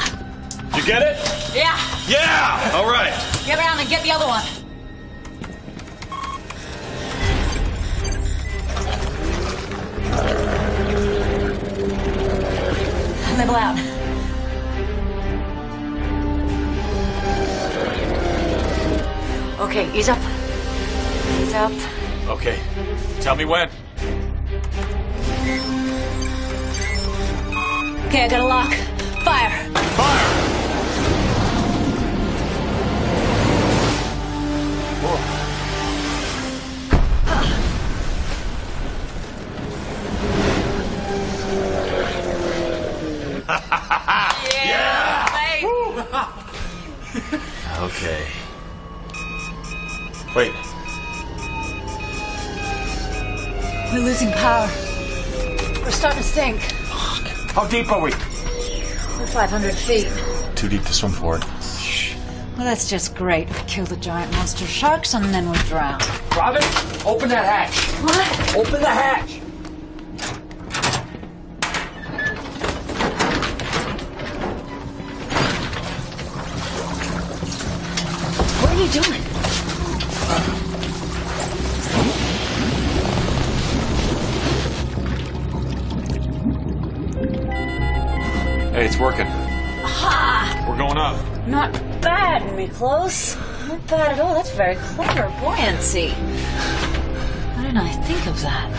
G: You get it?
H: Yeah.
G: Yeah! All right.
H: Get around and get the other one. Level out. Okay, ease up. Ease up.
G: Okay. Tell me when.
H: Okay, I got a lock. Fire!
G: Okay. Wait.
H: We're losing power. We're starting to sink.
K: How deep are we?
H: We're 500 feet.
D: Too deep to swim for it.
H: Well, that's just great. We kill the giant monster sharks and then we drown.
K: Robin, open that hatch.
H: What?
K: Open the hatch.
H: What are you doing?
G: Hey, it's working.
H: Ha!
G: We're going up.
H: Not bad, Miklos. Not bad at all. That's very clever. Buoyancy. Why didn't I think of that?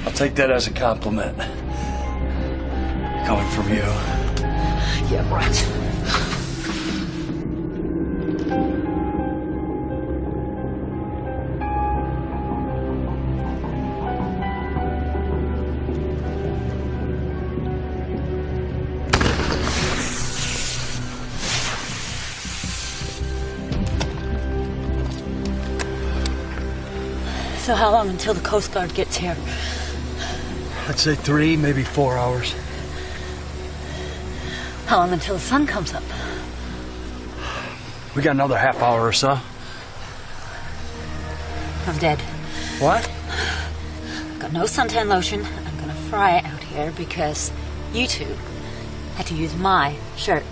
Q: I'll take that as a compliment. Coming from you.
H: Yeah, right. So how long until the Coast Guard gets here?
Q: I'd say 3, maybe 4 hours.
H: How long until the sun comes up?
Q: We got another half hour or so.
H: I'm dead.
Q: What?
H: Got no suntan lotion. I'm gonna fry it out here because you two had to use my shirt.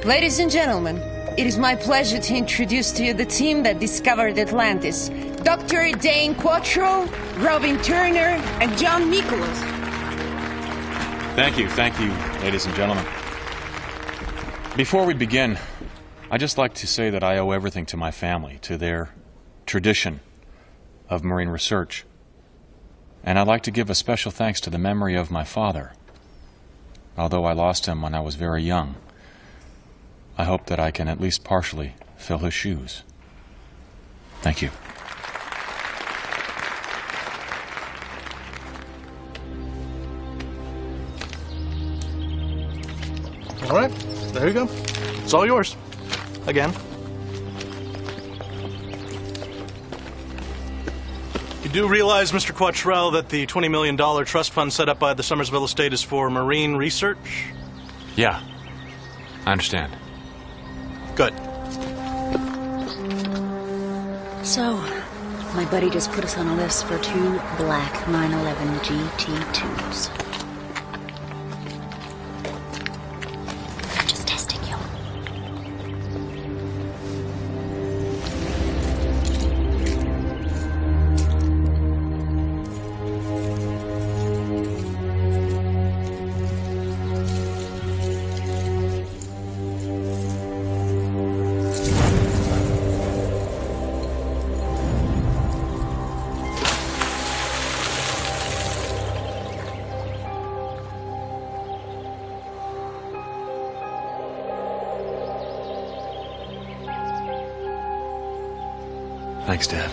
B: Ladies and gentlemen, it is my pleasure to introduce to you the team that discovered Atlantis. Dr. Dane Quattro, Robin Turner, and John Nicholas.
D: Thank you, ladies and gentlemen. Before we begin, I'd just like to say that I owe everything to my family, to their tradition of marine research. And I'd like to give a special thanks to the memory of my father. Although I lost him when I was very young, I hope that I can at least partially fill his shoes. Thank you.
R: All right, there you go. It's all yours. Again. You do realize, Mr. Quattrell, that the $20 million trust fund set up by the Summersville estate is for marine research?
D: Yeah, I understand.
R: Good.
C: So, my buddy just put us on a list for 2 black 911 GT2s. Just testing you.
D: Thanks, Dad.